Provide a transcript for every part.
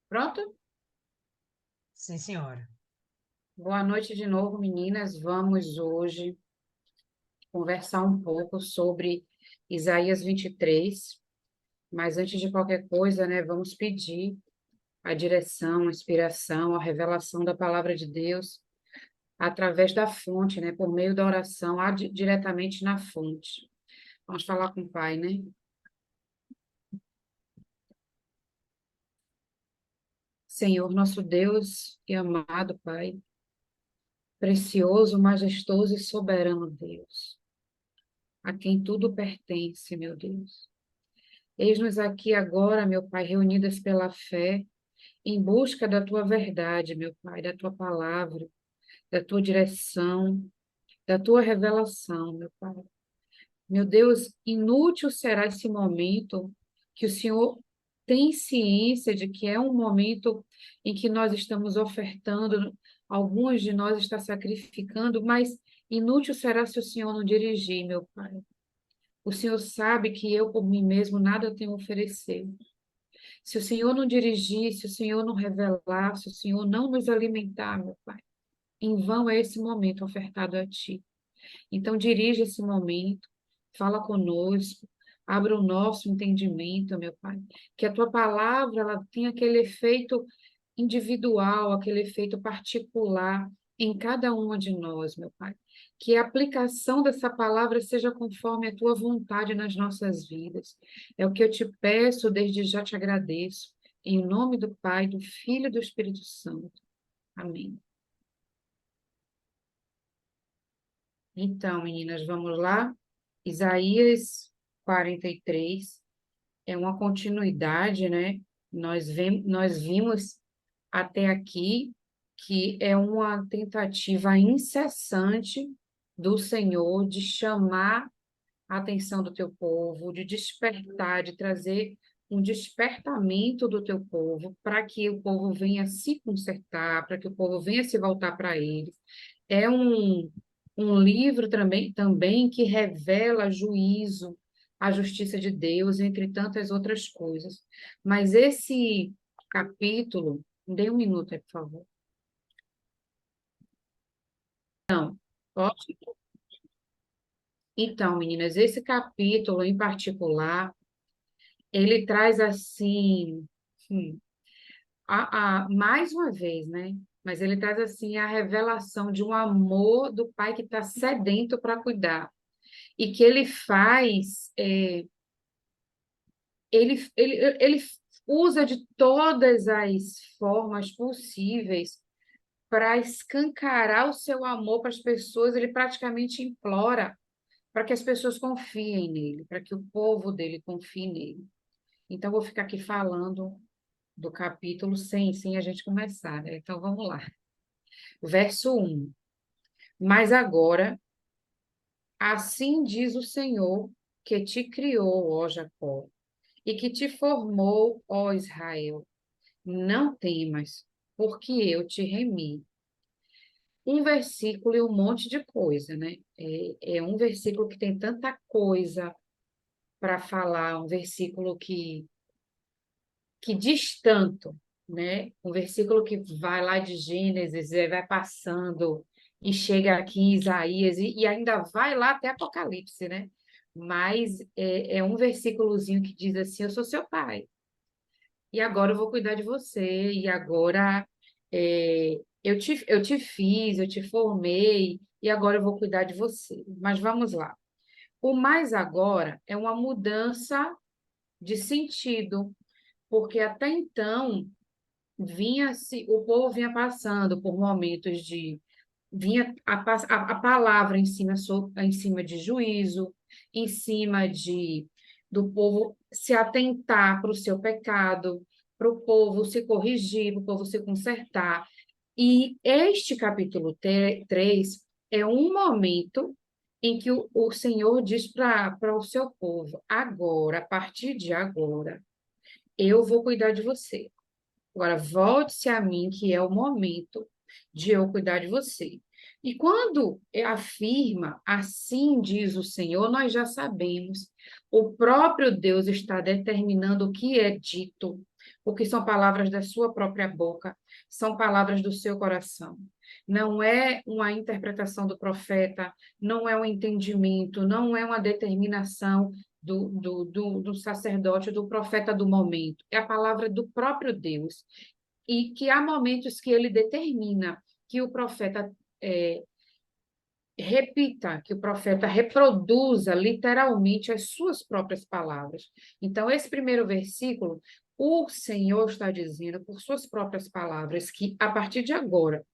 Pronto? Sim, senhora. Boa noite de novo, meninas. Vamos hoje conversar um pouco sobre Isaías 23. Mas antes de qualquer coisa, né, vamos pedir a direção, a inspiração, a revelação da palavra de Deus através da fonte, né, por meio da oração, diretamente na fonte. Vamos falar com o Pai, né? Senhor, nosso Deus e amado Pai, precioso, majestoso e soberano Deus, a quem tudo pertence, meu Deus. Eis-nos aqui agora, meu Pai, reunidas pela fé, em busca da tua verdade, meu Pai, da tua palavra, da tua direção, da tua revelação, meu Pai. Meu Deus, inútil será esse momento que o Senhor tem ciência de que é um momento em que nós estamos ofertando, alguns de nós está sacrificando, mas inútil será se o Senhor não dirigir, meu Pai. O Senhor sabe que eu, por mim mesmo, nada tenho a oferecer. Se o Senhor não dirigir, se o Senhor não revelar, se o Senhor não nos alimentar, meu Pai, em vão é esse momento ofertado a Ti. Então, dirige esse momento, fala conosco, abra o nosso entendimento, meu Pai, que a Tua palavra ela tenha aquele efeito individual, aquele efeito particular em cada uma de nós, meu Pai. Que a aplicação dessa palavra seja conforme a tua vontade nas nossas vidas. É o que eu te peço, desde já te agradeço. Em nome do Pai, do Filho e do Espírito Santo. Amém. Então, meninas, vamos lá. Isaías 43 é uma continuidade, né? Nós vimos até aqui que é uma tentativa incessante do Senhor de chamar a atenção do teu povo, de despertar, de trazer um despertamento do teu povo, para que o povo venha se consertar, para que o povo venha se voltar para ele. É um livro também que revela juízo, a justiça de Deus, entre tantas outras coisas. Mas esse capítulo, dê um minuto aí, por favor. Pode? Então, meninas, esse capítulo em particular, ele traz assim, hum, mais uma vez, né? Mas ele traz assim a revelação de um amor do pai que está sedento para cuidar e que ele faz, ele usa de todas as formas possíveis para escancarar o seu amor para as pessoas. Ele praticamente implora para que as pessoas confiem nele, para que o povo dele confie nele. Então, vou ficar aqui falando do capítulo sem a gente começar, né? Então, vamos lá. Verso 1. Mas agora, assim diz o Senhor, que te criou, ó Jacó, e que te formou, ó Israel. Não temas, porque eu te remi. Um versículo e um monte de coisa, né? É um versículo que tem tanta coisa para falar, um versículo que diz tanto, né? Um versículo que vai lá de Gênesis, vai passando e chega aqui em Isaías e ainda vai lá até Apocalipse, né? Mas é um versículozinho que diz assim: Eu sou seu pai, e agora eu vou cuidar de você, e agora eu te fiz, eu te formei, e agora eu vou cuidar de você. Mas vamos lá. O mais agora é uma mudança de sentido, porque até então o povo vinha passando por momentos de vinha a palavra em cima de juízo, em cima de do povo se atentar para o seu pecado, para o povo se corrigir, para o povo se consertar. E este capítulo 3 é um momento em que o Senhor diz para o seu povo: agora, a partir de agora, eu vou cuidar de você. Agora, volte-se a mim, que é o momento de eu cuidar de você. E quando afirma, assim diz o Senhor, nós já sabemos. O próprio Deus está determinando o que é dito. porque são palavras da sua própria boca, são palavras do seu coração. Não é uma interpretação do profeta, não é um entendimento, não é uma determinação do sacerdote, do profeta do momento. É a palavra do próprio Deus. E que há momentos que ele determina que o profeta repita, que o profeta reproduza literalmente as suas próprias palavras. Então, esse primeiro versículo, o Senhor está dizendo, por suas próprias palavras, que a partir de agora,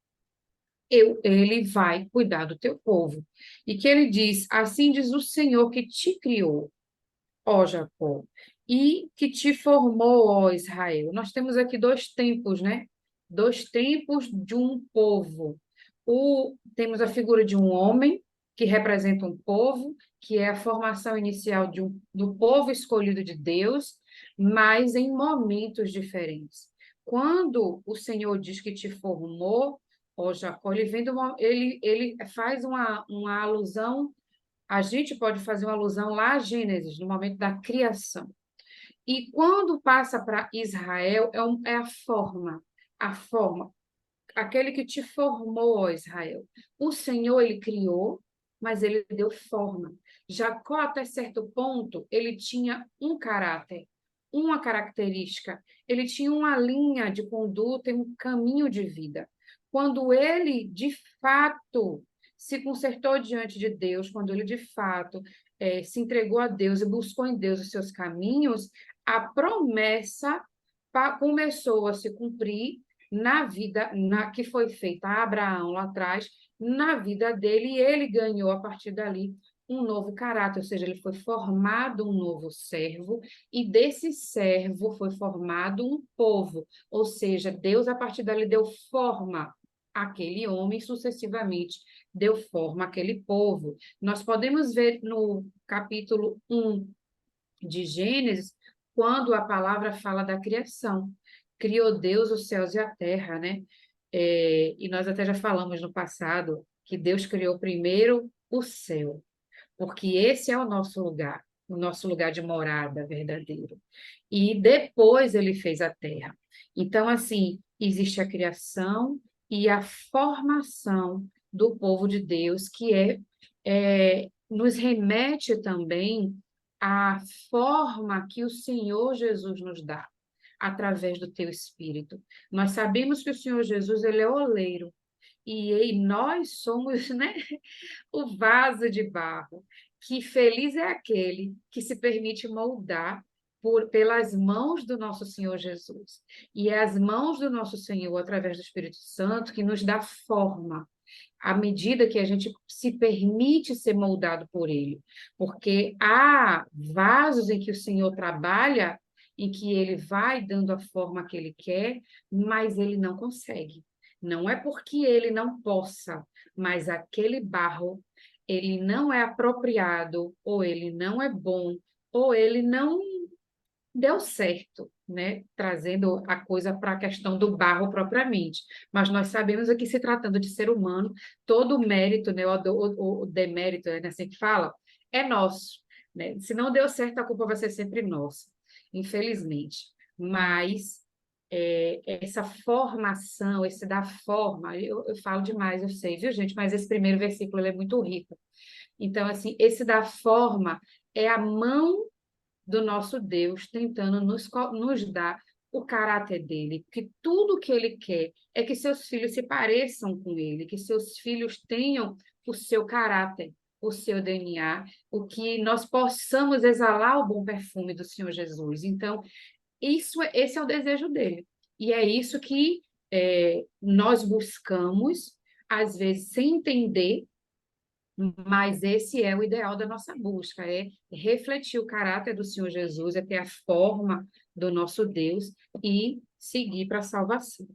ele vai cuidar do teu povo. E que ele diz: assim diz o Senhor que te criou, ó Jacó, e que te formou, ó Israel. Nós temos aqui dois tempos, né? Dois tempos de um povo. Temos a figura de um homem, que representa um povo, que é a formação inicial do povo escolhido de Deus, mas em momentos diferentes. Quando o Senhor diz que te formou, ó Jacó, ele faz uma alusão, a gente pode fazer uma alusão lá a Gênesis, no momento da criação. E quando passa para Israel, é a forma, aquele que te formou, ó Israel. O Senhor, ele criou, mas ele deu forma. Jacó, até certo ponto, ele tinha um caráter, uma característica, ele tinha uma linha de conduta e um caminho de vida. Quando ele, de fato, se consertou diante de Deus, quando ele, de fato, se entregou a Deus e buscou em Deus os seus caminhos, a promessa começou a se cumprir na vida que foi feita a Abraão lá atrás, na vida dele, e ele ganhou a partir dali um novo caráter, ou seja, ele foi formado um novo servo, e desse servo foi formado um povo, ou seja, Deus a partir dali deu forma àquele homem, sucessivamente deu forma àquele povo. Nós podemos ver no capítulo 1 de Gênesis, quando a palavra fala da criação. Criou Deus os céus e a terra, né? E nós até já falamos no passado que Deus criou primeiro o céu, porque esse é o nosso lugar de morada verdadeiro. E depois ele fez a terra. Então, assim, existe a criação e a formação do povo de Deus, que nos remete também à forma que o Senhor Jesus nos dá, através do teu Espírito. Nós sabemos que o Senhor Jesus, ele é oleiro, e nós somos, né, o vaso de barro, que feliz é aquele que se permite moldar pelas mãos do nosso Senhor Jesus. E é as mãos do nosso Senhor, através do Espírito Santo, que nos dá forma, à medida que a gente se permite ser moldado por Ele. Porque há vasos em que o Senhor trabalha, em que Ele vai dando a forma que Ele quer, mas Ele não consegue. Não é porque Ele não possa, mas aquele barro, ele não é apropriado, ou ele não é bom, ou ele não deu certo, né? Trazendo a coisa para a questão do barro propriamente. Mas nós sabemos que, se tratando de ser humano, todo o mérito, né? O demérito, né? Assim que fala, é nosso, né? Se não deu certo, a culpa vai ser sempre nossa, infelizmente. Mas essa formação, esse da forma, eu falo demais, eu sei, viu, gente? Mas esse primeiro versículo ele é muito rico. Então, assim, esse da forma é a mão do nosso Deus tentando nos dar o caráter dele, que tudo que ele quer é que seus filhos se pareçam com ele, que seus filhos tenham o seu caráter, o seu DNA, o que nós possamos exalar o bom perfume do Senhor Jesus. Então, esse é o desejo dele. E é isso que nós buscamos, às vezes, sem entender, mas esse é o ideal da nossa busca, é refletir o caráter do Senhor Jesus, é ter a forma do nosso Deus e seguir para a salvação.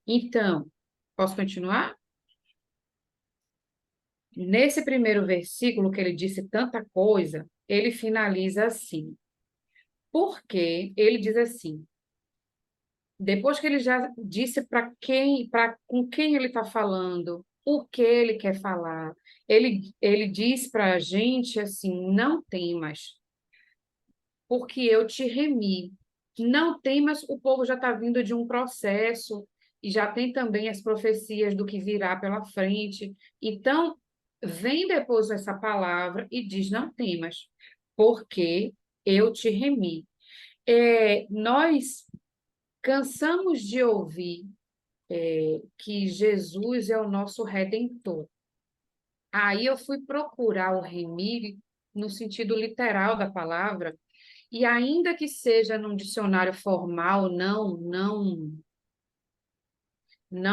Então, posso continuar? Nesse primeiro versículo, que ele disse tanta coisa, ele finaliza assim. Porque ele diz assim, depois que ele já disse com quem ele está falando, o que ele quer falar, ele diz para a gente assim: não temas, porque eu te remi. Não temas, o povo já está vindo de um processo e já tem também as profecias do que virá pela frente. Então, vem depois essa palavra e diz: não temas, porque eu te remi. Nós cansamos de ouvir que Jesus é o nosso redentor. Aí eu fui procurar o remir no sentido literal da palavra, e ainda que seja num dicionário formal, não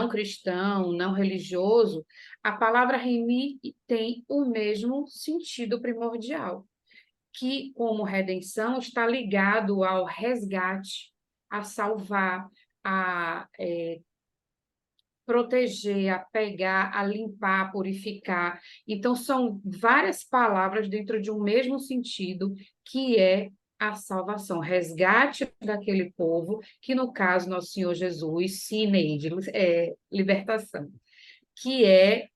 cristão, não religioso, a palavra remir tem o mesmo sentido primordial, que como redenção está ligado ao resgate, a salvar, a proteger, a pegar, a limpar, a purificar. Então, são várias palavras dentro de um mesmo sentido, que é a salvação, resgate daquele povo, que no caso, nosso Senhor Jesus, Sineide, libertação, que é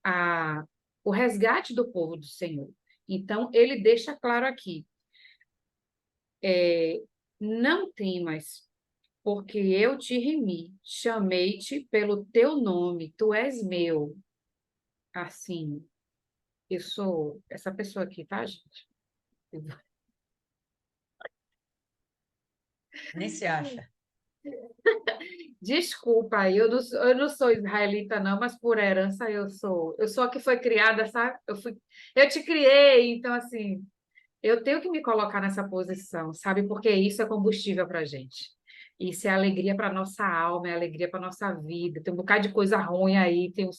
o resgate do povo do Senhor. Então, ele deixa claro aqui, não temas, porque eu te remi, chamei-te pelo teu nome, tu és meu. Assim, eu sou essa pessoa aqui, tá, gente? Nem se acha. Desculpa aí, eu não sou israelita, não, mas por herança eu sou. Eu sou a que foi criada, sabe? Eu te criei, então, assim, eu tenho que me colocar nessa posição, sabe? Porque isso é combustível para a gente. Isso é alegria para nossa alma, é alegria para nossa vida. Tem um bocado de coisa ruim aí, tem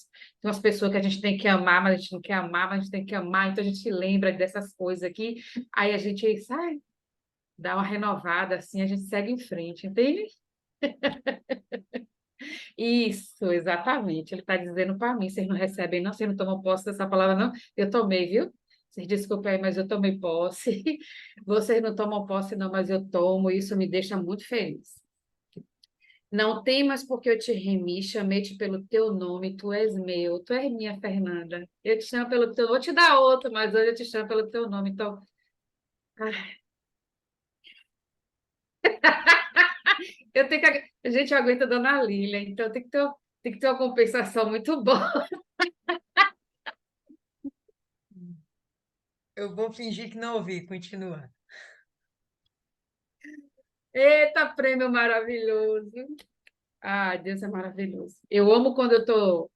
umas pessoas que a gente tem que amar, mas a gente não quer amar, mas a gente tem que amar, então a gente lembra dessas coisas aqui, aí a gente sai, dá uma renovada, assim, a gente segue em frente, entende? Isso, exatamente. Ele está dizendo para mim, vocês não recebem, não, vocês não tomam posse dessa palavra, não. Eu tomei, viu? Vocês desculpem aí, mas eu tomei posse. Vocês não tomam posse, não, mas eu tomo. Isso me deixa muito feliz. Não temas, porque eu te remi, chamei-te pelo teu nome, tu és meu, tu és minha, Fernanda. Eu te chamo pelo teu, vou te dar outro, mas hoje eu te chamo pelo teu nome. Então, ai, eu tenho que, a gente aguenta a Dona Lília, então tem que ter uma compensação muito boa. Eu vou fingir que não ouvi. Continua. Eita, prêmio maravilhoso. Ai, Deus é maravilhoso. Eu amo quando eu tô.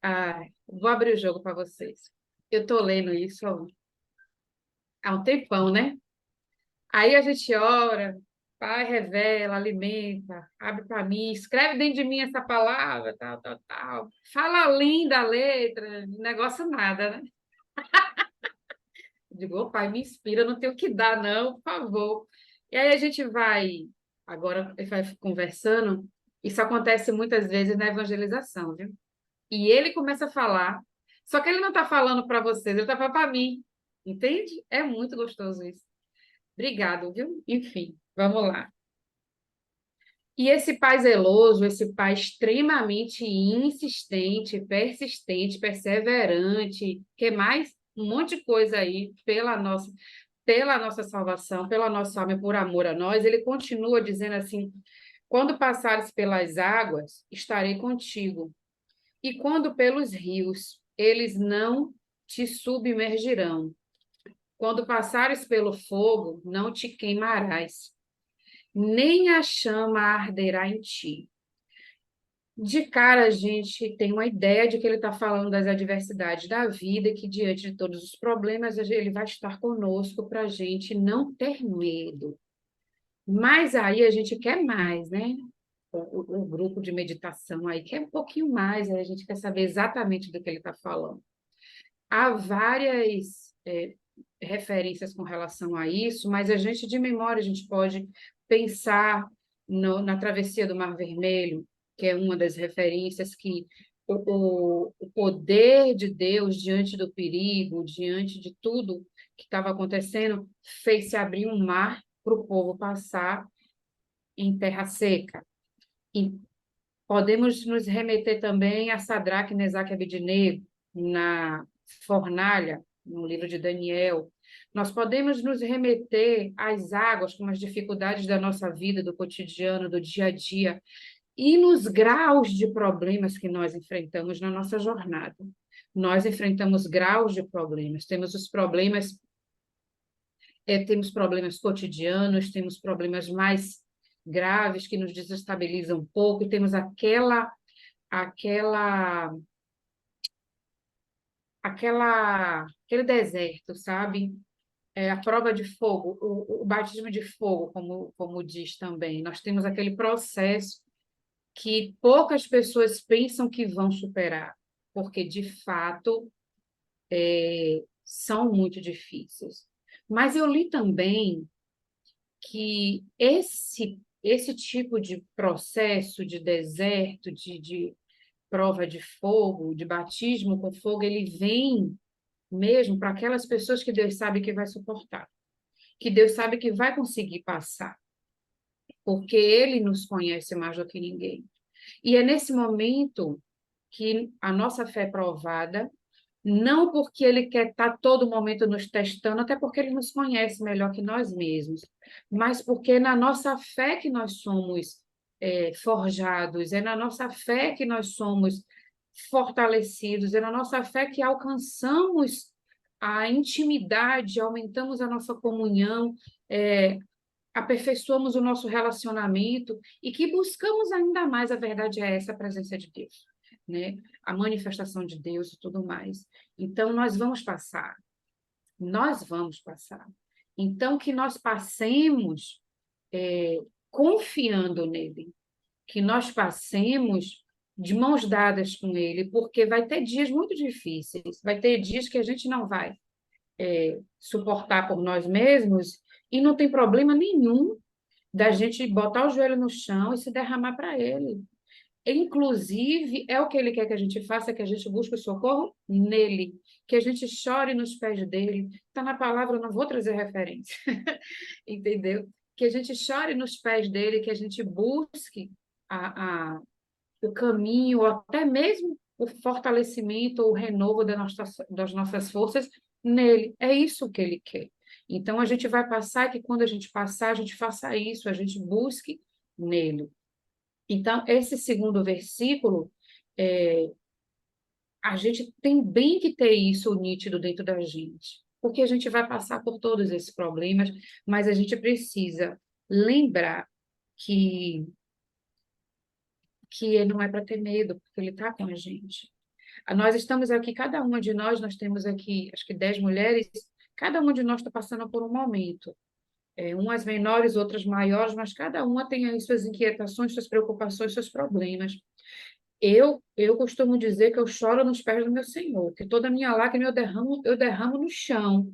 Ai, vou abrir o jogo para vocês. Eu tô lendo isso há um tempão, né? Aí a gente ora, Pai revela, alimenta, abre para mim, escreve dentro de mim essa palavra, tal, tal, tal. Fala linda a letra, negócio nada, né? Eu digo, ô Pai, me inspira, não tenho o que dar, não, por favor. E aí a gente vai conversando. Isso acontece muitas vezes na evangelização, viu? E ele começa a falar, só que ele não está falando para vocês, ele está falando para mim, entende? É muito gostoso isso. Obrigado, viu? Enfim, vamos lá. E esse pai zeloso, esse pai extremamente insistente, persistente, perseverante, que mais? Um monte de coisa aí pela nossa salvação, pela nossa alma e por amor a nós, ele continua dizendo assim: quando passares pelas águas, estarei contigo. E quando pelos rios, eles não te submergirão. Quando passares pelo fogo, não te queimarás, nem a chama arderá em ti. De cara, a gente tem uma ideia de que ele está falando das adversidades da vida, que diante de todos os problemas, ele vai estar conosco para a gente não ter medo. Mas aí a gente quer mais, né? O grupo de meditação aí quer um pouquinho mais, aí a gente quer saber exatamente do que ele está falando. Há várias referências com relação a isso, mas a gente, de memória, a gente pode pensar na travessia do Mar Vermelho, que é uma das referências que o poder de Deus diante do perigo, diante de tudo que estava acontecendo, fez se abrir um mar para o povo passar em terra seca. E podemos nos remeter também a Sadraque, Mesaque e Abednego, na fornalha, no livro de Daniel. Nós podemos nos remeter às águas, como as dificuldades da nossa vida, do cotidiano, do dia a dia, e nos graus de problemas que nós enfrentamos na nossa jornada. Nós enfrentamos graus de problemas, temos problemas cotidianos, temos problemas mais graves que nos desestabilizam um pouco, e temos aquela, aquele deserto, sabe? A prova de fogo, o batismo de fogo, como diz também. Nós temos aquele processo que poucas pessoas pensam que vão superar, porque de fato são muito difíceis. Mas eu li também que esse tipo de processo de deserto, de prova de fogo, de batismo com fogo, ele vem mesmo para aquelas pessoas que Deus sabe que vai suportar, que Deus sabe que vai conseguir passar, porque Ele nos conhece mais do que ninguém. E é nesse momento que a nossa fé é provada, não porque Ele quer estar todo momento nos testando, até porque Ele nos conhece melhor que nós mesmos, mas porque é na nossa fé que nós somos forjados, é na nossa fé que nós somos fortalecidos, é na nossa fé que alcançamos a intimidade, aumentamos a nossa comunhão, aperfeiçoamos o nosso relacionamento e que buscamos ainda mais, a verdade é essa, a presença de Deus, né? A manifestação de Deus e tudo mais. Então, nós vamos passar. Então, que nós passemos confiando nele, que nós passemos de mãos dadas com ele, porque vai ter dias muito difíceis, vai ter dias que a gente não vai suportar por nós mesmos, e não tem problema nenhum da gente botar o joelho no chão e se derramar para ele. Inclusive, é o que ele quer que a gente faça, que a gente busque o socorro nele, que a gente chore nos pés dele. Está na palavra, eu não vou trazer referência, entendeu? Que a gente chore nos pés dele, que a gente busque o caminho, ou até mesmo o fortalecimento, ou o renovo das nossas forças nele. É isso que ele quer. Então, a gente vai passar, que quando a gente passar, a gente faça isso, a gente busque nele. Então, esse segundo versículo, a gente tem bem que ter isso nítido dentro da gente, porque a gente vai passar por todos esses problemas, mas a gente precisa lembrar que, que ele não é para ter medo, porque ele está com a gente. Nós estamos aqui, cada uma de nós temos aqui, acho que 10 mulheres, cada uma de nós está passando por um momento. Umas menores, outras maiores, mas cada uma tem aí suas inquietações, suas preocupações, seus problemas. Eu costumo dizer que eu choro nos pés do meu Senhor, que toda a minha lágrima eu derramo no chão,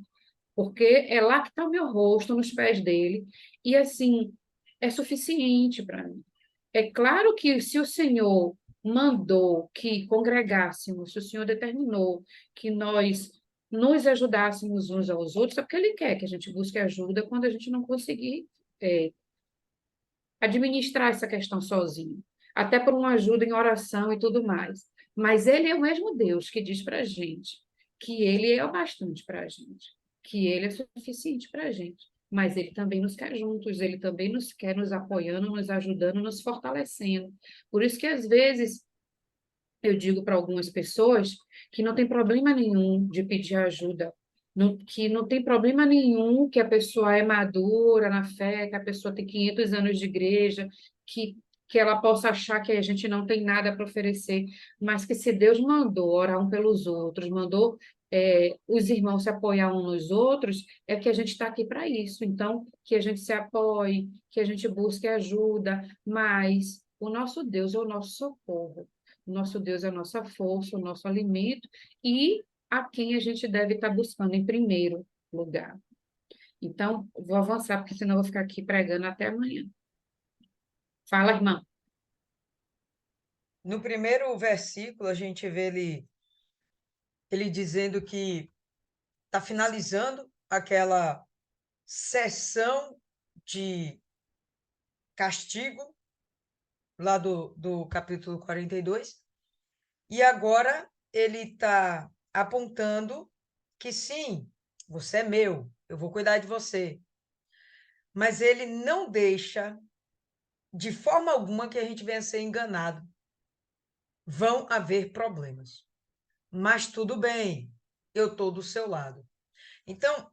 porque é lá que está o meu rosto, nos pés dele, e assim, é suficiente para mim. É claro que se o Senhor mandou que congregássemos, se o Senhor determinou que nós nos ajudássemos uns aos outros, é porque Ele quer que a gente busque ajuda quando a gente não conseguir é, administrar essa questão sozinho, até por uma ajuda em oração e tudo mais. Mas Ele é o mesmo Deus que diz para a gente que Ele é o bastante para a gente, que Ele é suficiente para a gente. Mas Ele também nos quer juntos, Ele também nos quer nos apoiando, nos ajudando, nos fortalecendo. Por isso que, às vezes, eu digo para algumas pessoas que não tem problema nenhum de pedir ajuda, que não tem problema nenhum que a pessoa é madura na fé, que a pessoa tem 500 anos de igreja, que ela possa achar que a gente não tem nada para oferecer, mas que se Deus mandou orar um pelos outros, mandou os irmãos se apoiar uns nos outros, é que a gente está aqui para isso. Então, que a gente se apoie, que a gente busque ajuda, mas o nosso Deus é o nosso socorro. Nosso Deus é a nossa força, o nosso alimento e a quem a gente deve estar buscando em primeiro lugar. Então, vou avançar, porque senão eu vou ficar aqui pregando até amanhã. Fala, irmã. No primeiro versículo, a gente vê ele dizendo que está finalizando aquela sessão de castigo, lá do capítulo 42, e agora ele está apontando que sim, você é meu, eu vou cuidar de você. Mas ele não deixa de forma alguma que a gente venha a ser enganado. Vão haver problemas. Mas tudo bem, eu estou do seu lado. Então,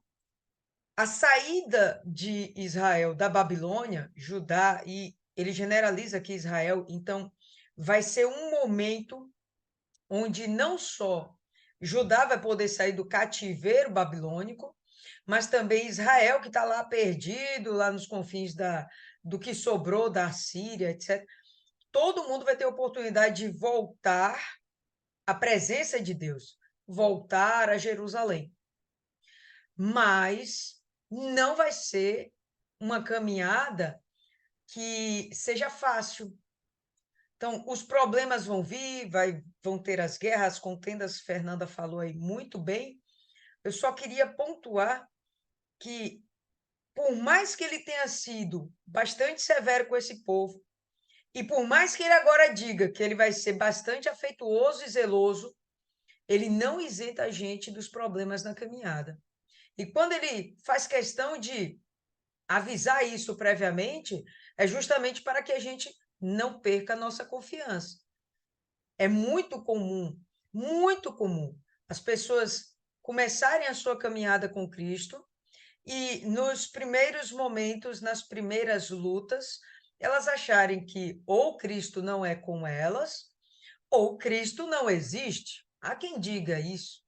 a saída de Israel da Babilônia, Judá, e ele generaliza aqui Israel, então vai ser um momento onde não só Judá vai poder sair do cativeiro babilônico, mas também Israel, que está lá perdido, lá nos confins do que sobrou da Síria, etc. Todo mundo vai ter oportunidade de voltar à presença de Deus, voltar a Jerusalém. Mas não vai ser uma caminhada que seja fácil. Então, os problemas vão vir, vão ter as guerras, as contendas, Fernanda falou aí muito bem. Eu só queria pontuar que, por mais que ele tenha sido bastante severo com esse povo, e por mais que ele agora diga que ele vai ser bastante afetuoso e zeloso, ele não isenta a gente dos problemas na caminhada. E quando ele faz questão de avisar isso previamente, é justamente para que a gente não perca a nossa confiança. É muito comum, as pessoas começarem a sua caminhada com Cristo e nos primeiros momentos, nas primeiras lutas, elas acharem que ou Cristo não é com elas, ou Cristo não existe. Há quem diga isso.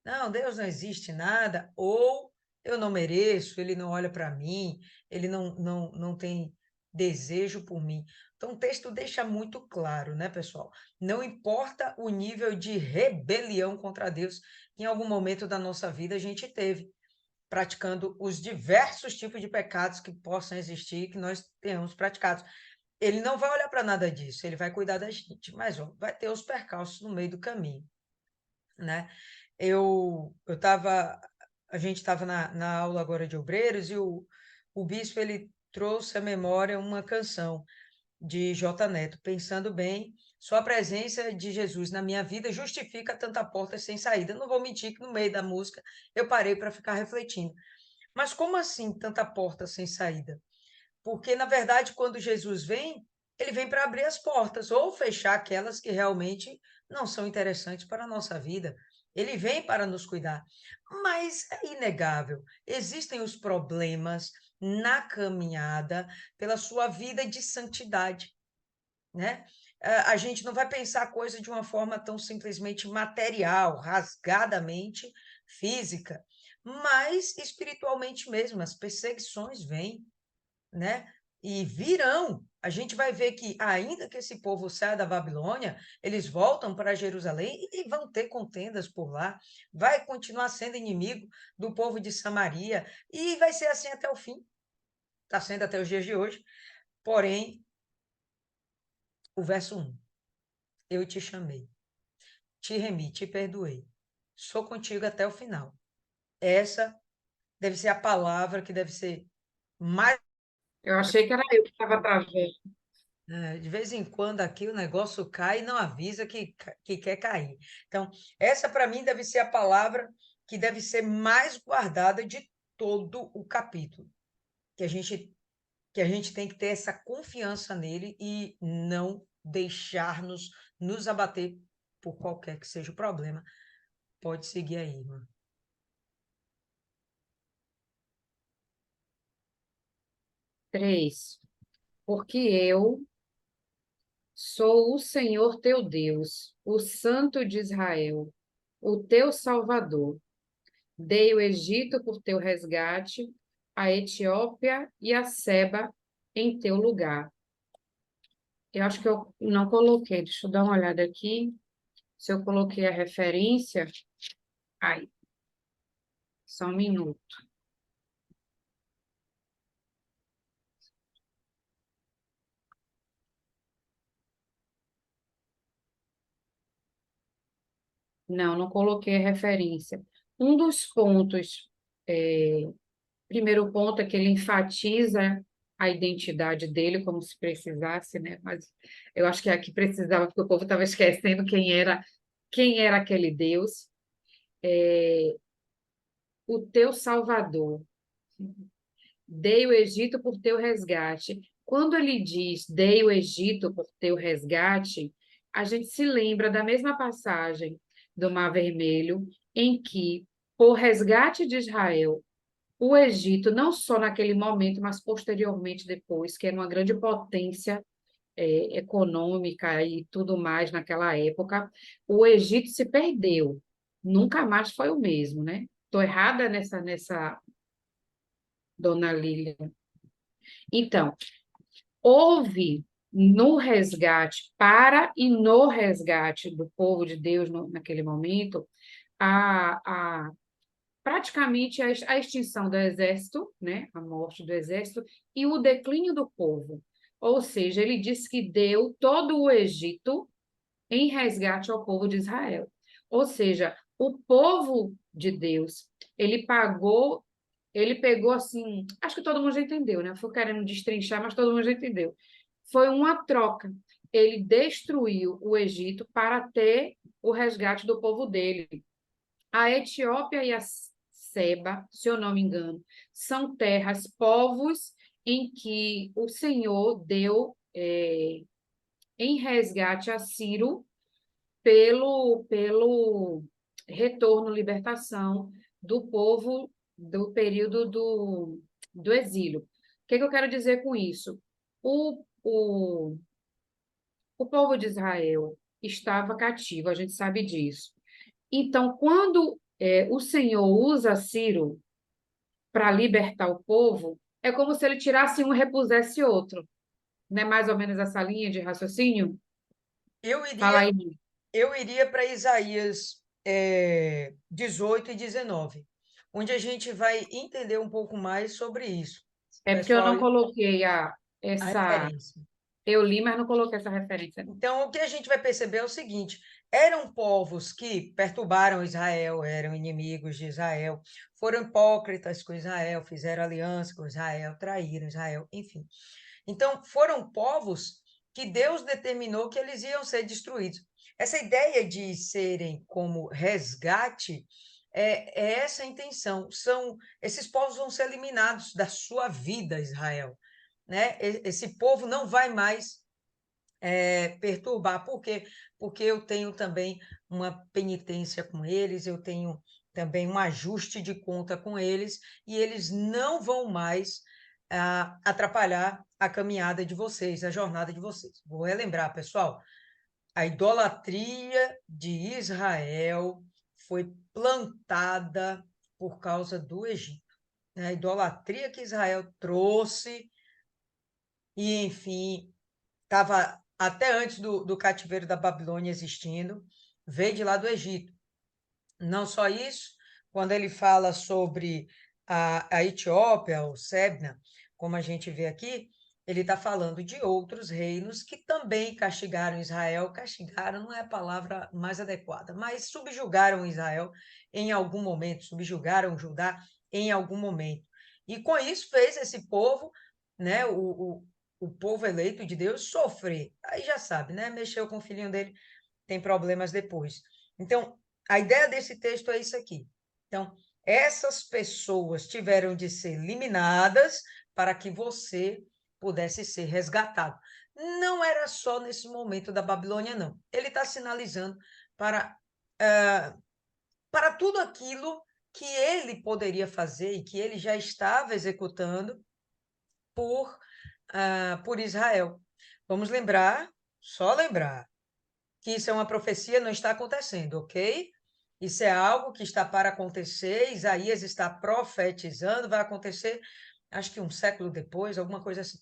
Não, Deus não existe nada, ou eu não mereço, ele não olha para mim, ele não tem desejo por mim. Então, o texto deixa muito claro, né, pessoal? Não importa o nível de rebelião contra Deus que em algum momento da nossa vida a gente teve, praticando os diversos tipos de pecados que possam existir, que nós tenhamos praticado. Ele não vai olhar para nada disso, ele vai cuidar da gente, mas ó, vai ter os percalços no meio do caminho, né? Eu estava, a gente estava na aula agora de obreiros e o bispo ele trouxe à memória uma canção de J. Neto, pensando bem, só a presença de Jesus na minha vida justifica tanta porta sem saída. Não vou mentir que no meio da música eu parei para ficar refletindo. Mas como assim tanta porta sem saída? Porque, na verdade, quando Jesus vem, ele vem para abrir as portas ou fechar aquelas que realmente não são interessantes para a nossa vida. Ele vem para nos cuidar. Mas é inegável, existem os problemas na caminhada pela sua vida de santidade, né? A gente não vai pensar a coisa de uma forma tão simplesmente material, rasgadamente física, mas espiritualmente mesmo. As perseguições vêm, né? E virão. A gente vai ver que, ainda que esse povo saia da Babilônia, eles voltam para Jerusalém e vão ter contendas por lá. Vai continuar sendo inimigo do povo de Samaria e vai ser assim até o fim. Está sendo até os dias de hoje. Porém, o verso 1: eu te chamei, te remi, te perdoei. Sou contigo até o final. Essa deve ser a palavra que deve ser mais. Eu achei que era eu que estava travando. De vez em quando aqui o negócio cai e não avisa que quer cair. Então, essa para mim deve ser a palavra que deve ser mais guardada de todo o capítulo. Que a gente, que a gente tem que ter essa confiança nele e não deixar-nos nos abater por qualquer que seja o problema. Pode seguir aí, irmã. 3. Porque eu sou o Senhor teu Deus, o Santo de Israel, o teu Salvador. Dei o Egito por teu resgate, a Etiópia e a Seba em teu lugar. Eu acho que eu não coloquei, deixa eu dar uma olhada aqui. Se eu coloquei a referência. Ai, só um minuto. Não, não coloquei a referência. Um dos pontos, primeiro ponto é que ele enfatiza a identidade dele, como se precisasse, né? Mas eu acho que aqui precisava, porque o povo estava esquecendo quem era aquele Deus. o teu Salvador. Dei o Egito por teu resgate. Quando ele diz dei o Egito por teu resgate, a gente se lembra da mesma passagem do Mar Vermelho, em que, por resgate de Israel, o Egito, não só naquele momento, mas posteriormente depois, que era uma grande potência econômica e tudo mais naquela época, o Egito se perdeu. Nunca mais foi o mesmo, né? Estou errada nessa, dona Lília. Então, houve no resgate, para e no resgate do povo de Deus naquele momento, a, praticamente a extinção do exército, né, a morte do exército e o declínio do povo. Ou seja, ele disse que deu todo o Egito em resgate ao povo de Israel. Ou seja, o povo de Deus, ele pegou assim, acho que todo mundo já entendeu, né? Foi querendo destrinchar, mas todo mundo já entendeu. Foi uma troca. Ele destruiu o Egito para ter o resgate do povo dele. A Etiópia e a Seba, se eu não me engano, são terras, povos em que o Senhor deu em resgate a Ciro pelo retorno, libertação do povo do período do exílio. O que, que eu quero dizer com isso? O povo de Israel estava cativo, a gente sabe disso. Então, quando o Senhor usa Ciro para libertar o povo, é como se ele tirasse um e repusesse outro. Não é mais ou menos essa linha de raciocínio? Eu Fala iria, aí. eu iria para Isaías 18 e 19, onde a gente vai entender um pouco mais sobre isso. É porque eu Pessoal, não coloquei a essa. referência. Eu li, mas não coloquei essa referência, não. Então, o que a gente vai perceber é o seguinte: eram povos que perturbaram Israel, eram inimigos de Israel, foram hipócritas com Israel, fizeram aliança com Israel, traíram Israel, enfim. Então, foram povos que Deus determinou que eles iam ser destruídos. Essa ideia de serem como resgate é essa a intenção. Esses povos vão ser eliminados da sua vida, Israel. Né? Esse povo não vai mais perturbar. Por quê? Porque eu tenho também uma penitência com eles, eu tenho também um ajuste de conta com eles, e eles não vão mais atrapalhar a caminhada de vocês, a jornada de vocês. Vou relembrar, pessoal, a idolatria de Israel foi plantada por causa do Egito. Né? A idolatria que Israel trouxe, e enfim, estava até antes do cativeiro da Babilônia existindo, veio de lá do Egito. Não só isso, quando ele fala sobre a Etiópia, o Sebna, como a gente vê aqui, ele está falando de outros reinos que também castigaram Israel. Castigaram não é a palavra mais adequada, mas subjugaram Israel em algum momento, subjugaram Judá em algum momento. E com isso fez esse povo, né, o povo eleito de Deus, sofrer. Aí já sabe, né? Mexeu com o filhinho dele, tem problemas depois. Então, a ideia desse texto é isso aqui. Então, essas pessoas tiveram de ser eliminadas para que você pudesse ser resgatado. Não era só nesse momento da Babilônia, não. Ele está sinalizando para, para tudo aquilo que ele poderia fazer e que ele já estava executando por Israel. Vamos lembrar, só lembrar, que isso é uma profecia, não está acontecendo, ok? Isso é algo que está para acontecer, Isaías está profetizando, vai acontecer, acho que um século depois, alguma coisa assim.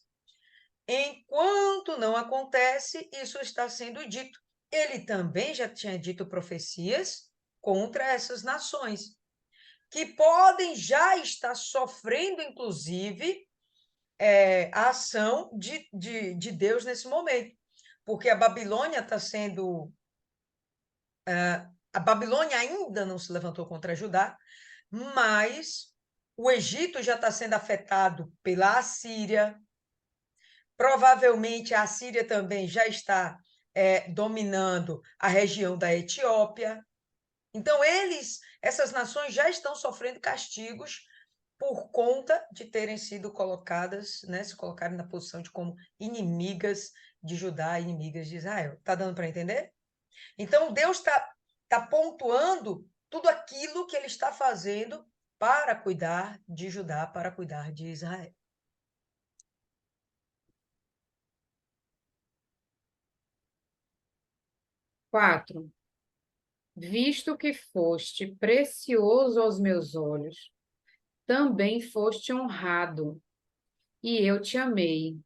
Enquanto não acontece, isso está sendo dito. Ele também já tinha dito profecias contra essas nações, que podem já estar sofrendo, inclusive, a ação de Deus nesse momento. Porque a Babilônia está sendo. A Babilônia ainda não se levantou contra Judá, mas o Egito já está sendo afetado pela Assíria. Provavelmente a Assíria também já está dominando a região da Etiópia. Então, essas nações já estão sofrendo castigos por conta de terem sido colocadas, né, se colocarem na posição de como inimigas de Judá, inimigas de Israel. Está dando para entender? Então, Deus tá pontuando tudo aquilo que ele está fazendo para cuidar de Judá, para cuidar de Israel. Quatro. Visto que foste precioso aos meus olhos, também foste honrado, e eu te amei.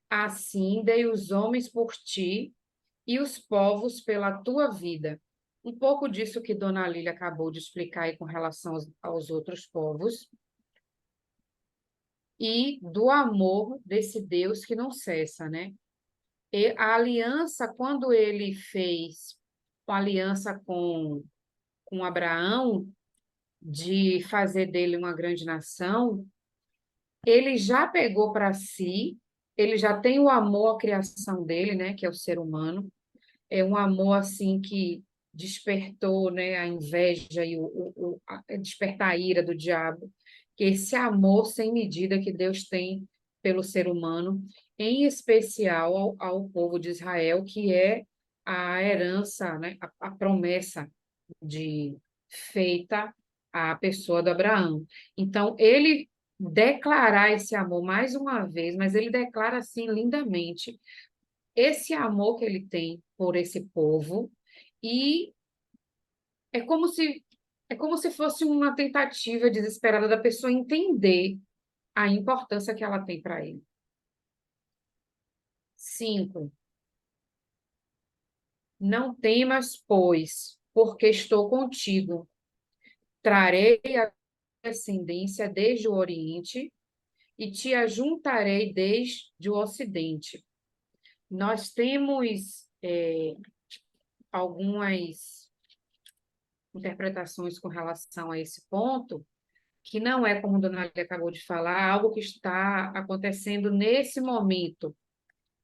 Assim dei os homens por ti e os povos pela tua vida. Um pouco disso que Dona Lília acabou de explicar aí com relação aos outros povos, e do amor desse Deus que não cessa, né? E a aliança, quando ele fez a aliança com Abraão, de fazer dele uma grande nação, ele já pegou para si, ele já tem o amor à criação dele, né, que é o ser humano, é um amor assim que despertou, né, a inveja e despertar a ira do diabo, que esse amor sem medida que Deus tem pelo ser humano, em especial ao povo de Israel, que é a herança, né, a promessa de feita à pessoa de Abraão. Então, ele declarar esse amor mais uma vez, mas ele declara assim lindamente esse amor que ele tem por esse povo e é como se é como se fosse uma tentativa desesperada da pessoa entender a importância que ela tem para ele. 5. Não temas, pois, porque estou contigo. Trarei a descendência desde o Oriente e te ajuntarei desde o Ocidente. Nós temos algumas interpretações com relação a esse ponto, que não é, como a Dona Lília acabou de falar, algo que está acontecendo nesse momento.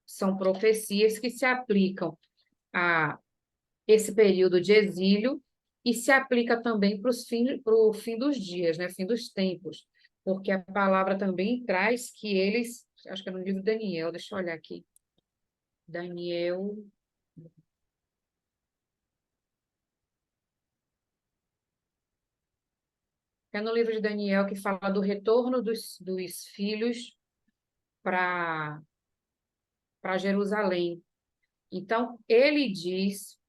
São profecias que se aplicam a esse período de exílio e se aplica também para o fim dos dias, né? Fim dos tempos, porque a palavra também traz que eles, acho que é no livro de Daniel, deixa eu olhar aqui, Daniel, é no livro de Daniel que fala do retorno dos filhos para Jerusalém. Então, ele diz: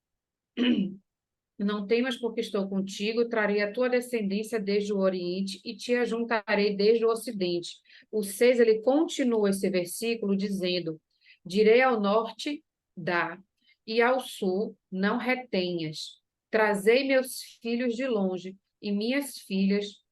não temas, porque estou contigo, trarei a tua descendência desde o Oriente e te ajuntarei desde o Ocidente. O 6, ele continua esse versículo dizendo: direi ao norte, dá, e ao sul, não retenhas. Trazei meus filhos de longe e minhas filhas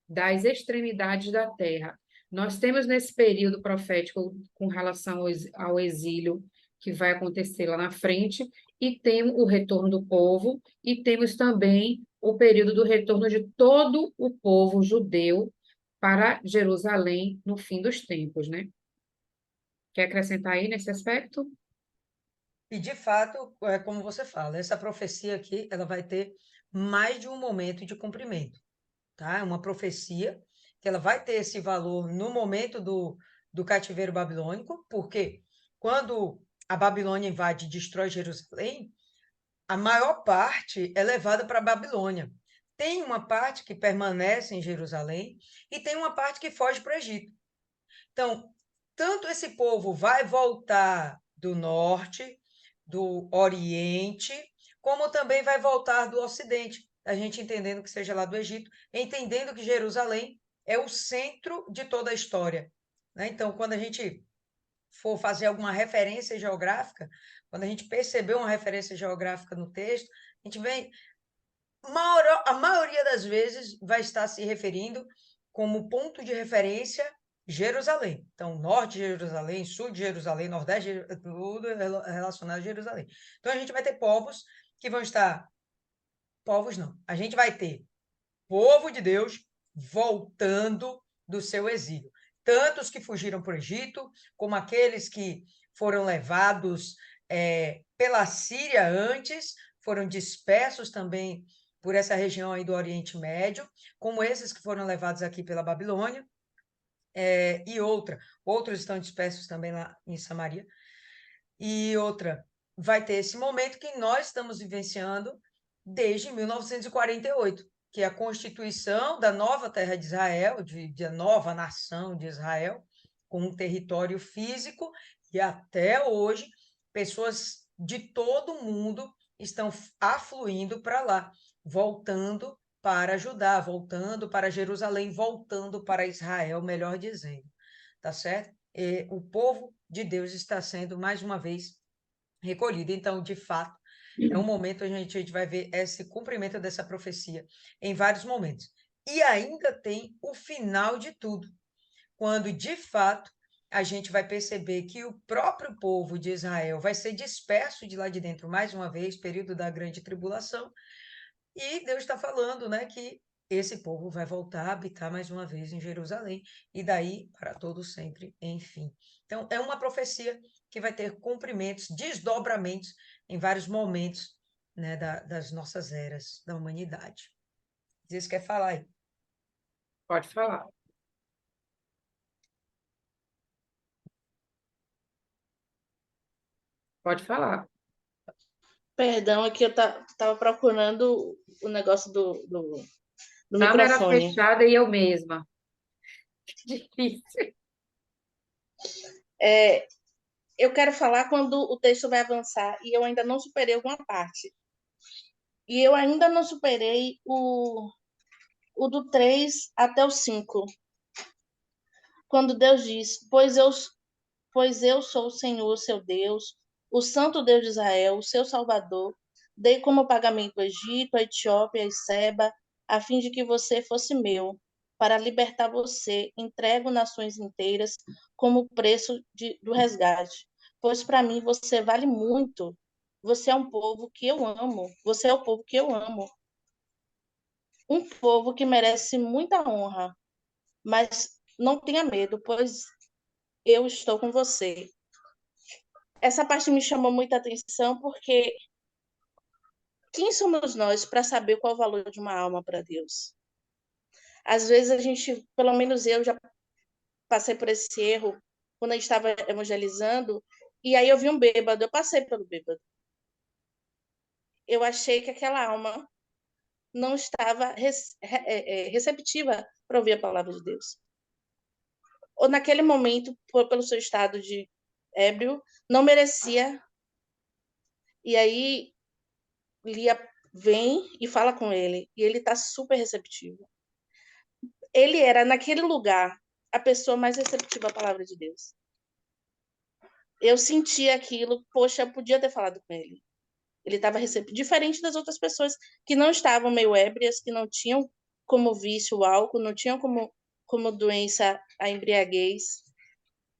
das extremidades da terra. Nós temos nesse período profético com relação ao exílio que vai acontecer lá na frente, e temos o retorno do povo, e temos também o período do retorno de todo o povo judeu para Jerusalém no fim dos tempos, né? Quer acrescentar aí nesse aspecto? E, de fato, é como você fala, essa profecia aqui, ela vai ter mais de um momento de cumprimento, tá? É uma profecia que ela vai ter esse valor no momento do cativeiro babilônico, porque quando a Babilônia invade e destrói Jerusalém, a maior parte é levada para a Babilônia. Tem uma parte que permanece em Jerusalém e tem uma parte que foge para o Egito. Então, tanto esse povo vai voltar do norte, do oriente, como também vai voltar do ocidente. A gente entendendo que seja lá do Egito, entendendo que Jerusalém é o centro de toda a história, né? Então, quando a gente for fazer alguma referência geográfica, quando a gente perceber uma referência geográfica no texto, a gente vem, a maioria das vezes vai estar se referindo como ponto de referência Jerusalém. Então, norte de Jerusalém, sul de Jerusalém, nordeste, tudo relacionado a Jerusalém. Então, a gente vai ter povos que vão estar. Povos não. A gente vai ter povo de Deus voltando do seu exílio. Tanto os que fugiram para o Egito, como aqueles que foram levados pela Síria antes, foram dispersos também por essa região aí do Oriente Médio, como esses que foram levados aqui pela Babilônia, e outros estão dispersos também lá em Samaria. E outra, vai ter esse momento que nós estamos vivenciando desde 1948, que é a constituição da nova terra de Israel, de nova nação de Israel, com um território físico, e até hoje pessoas de todo o mundo estão afluindo para lá, voltando para Judá, voltando para Jerusalém, voltando para Israel, melhor dizendo, tá certo? E o povo de Deus está sendo mais uma vez recolhido. Então, de fato, é um momento onde a gente vai ver esse cumprimento dessa profecia em vários momentos. E ainda tem o final de tudo, quando de fato a gente vai perceber que o próprio povo de Israel vai ser disperso de lá de dentro mais uma vez, período da grande tribulação, e Deus está falando, né, que esse povo vai voltar a habitar mais uma vez em Jerusalém, e daí para todo sempre, enfim. Então, é uma profecia que vai ter cumprimentos, desdobramentos em vários momentos, né, das nossas eras da humanidade. Vocês querem falar aí? Pode falar. Pode falar. Perdão, é que eu tava procurando o negócio do Câmera microfone. fechada e eu mesma. Difícil. Eu quero falar quando o texto vai avançar e eu ainda não superei alguma parte. E eu ainda não superei o do 3 até o 5. Quando Deus diz, pois eu sou o Senhor, seu Deus, o Santo Deus de Israel, o seu Salvador. Dei como pagamento o Egito, a Etiópia e Seba, a fim de que você fosse meu, para libertar você. Entrego nações inteiras como preço do resgate. Pois para mim você vale muito. Você é um povo que eu amo. Você é o povo que eu amo. Um povo que merece muita honra. Mas não tenha medo, pois eu estou com você. Essa parte me chamou muita atenção porque quem somos nós para saber qual é o valor de uma alma para Deus? Às vezes a gente, pelo menos eu já passei por esse erro quando a gente estava evangelizando, e aí eu vi um bêbado, eu passei pelo bêbado. Eu achei que aquela alma não estava receptiva para ouvir a palavra de Deus. Ou naquele momento, pelo seu estado de ébrio, não merecia. E aí Lia vem e fala com ele, e ele está super receptivo. Ele era, naquele lugar, a pessoa mais receptiva à palavra de Deus. Eu senti aquilo, poxa, eu podia ter falado com ele. Ele estava receptivo, diferente das outras pessoas que não estavam meio ébrias, que não tinham como vício o álcool, não tinham como doença a embriaguez,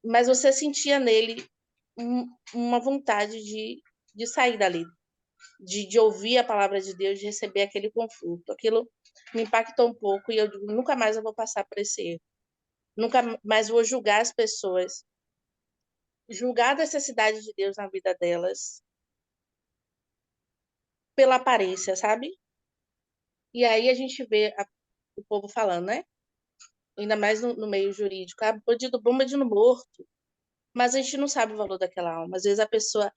mas você sentia nele uma vontade de sair dali, de ouvir a palavra de Deus, de receber aquele conforto. Aquilo me impactou um pouco e eu digo, nunca mais eu vou passar por esse erro. Nunca mais vou julgar as pessoas. Julgar a necessidade de Deus na vida delas pela aparência, sabe? E aí a gente vê o povo falando, né? Ainda mais no meio jurídico. Ah, bandido bom, bandido morto. Mas a gente não sabe o valor daquela alma. Às vezes a pessoa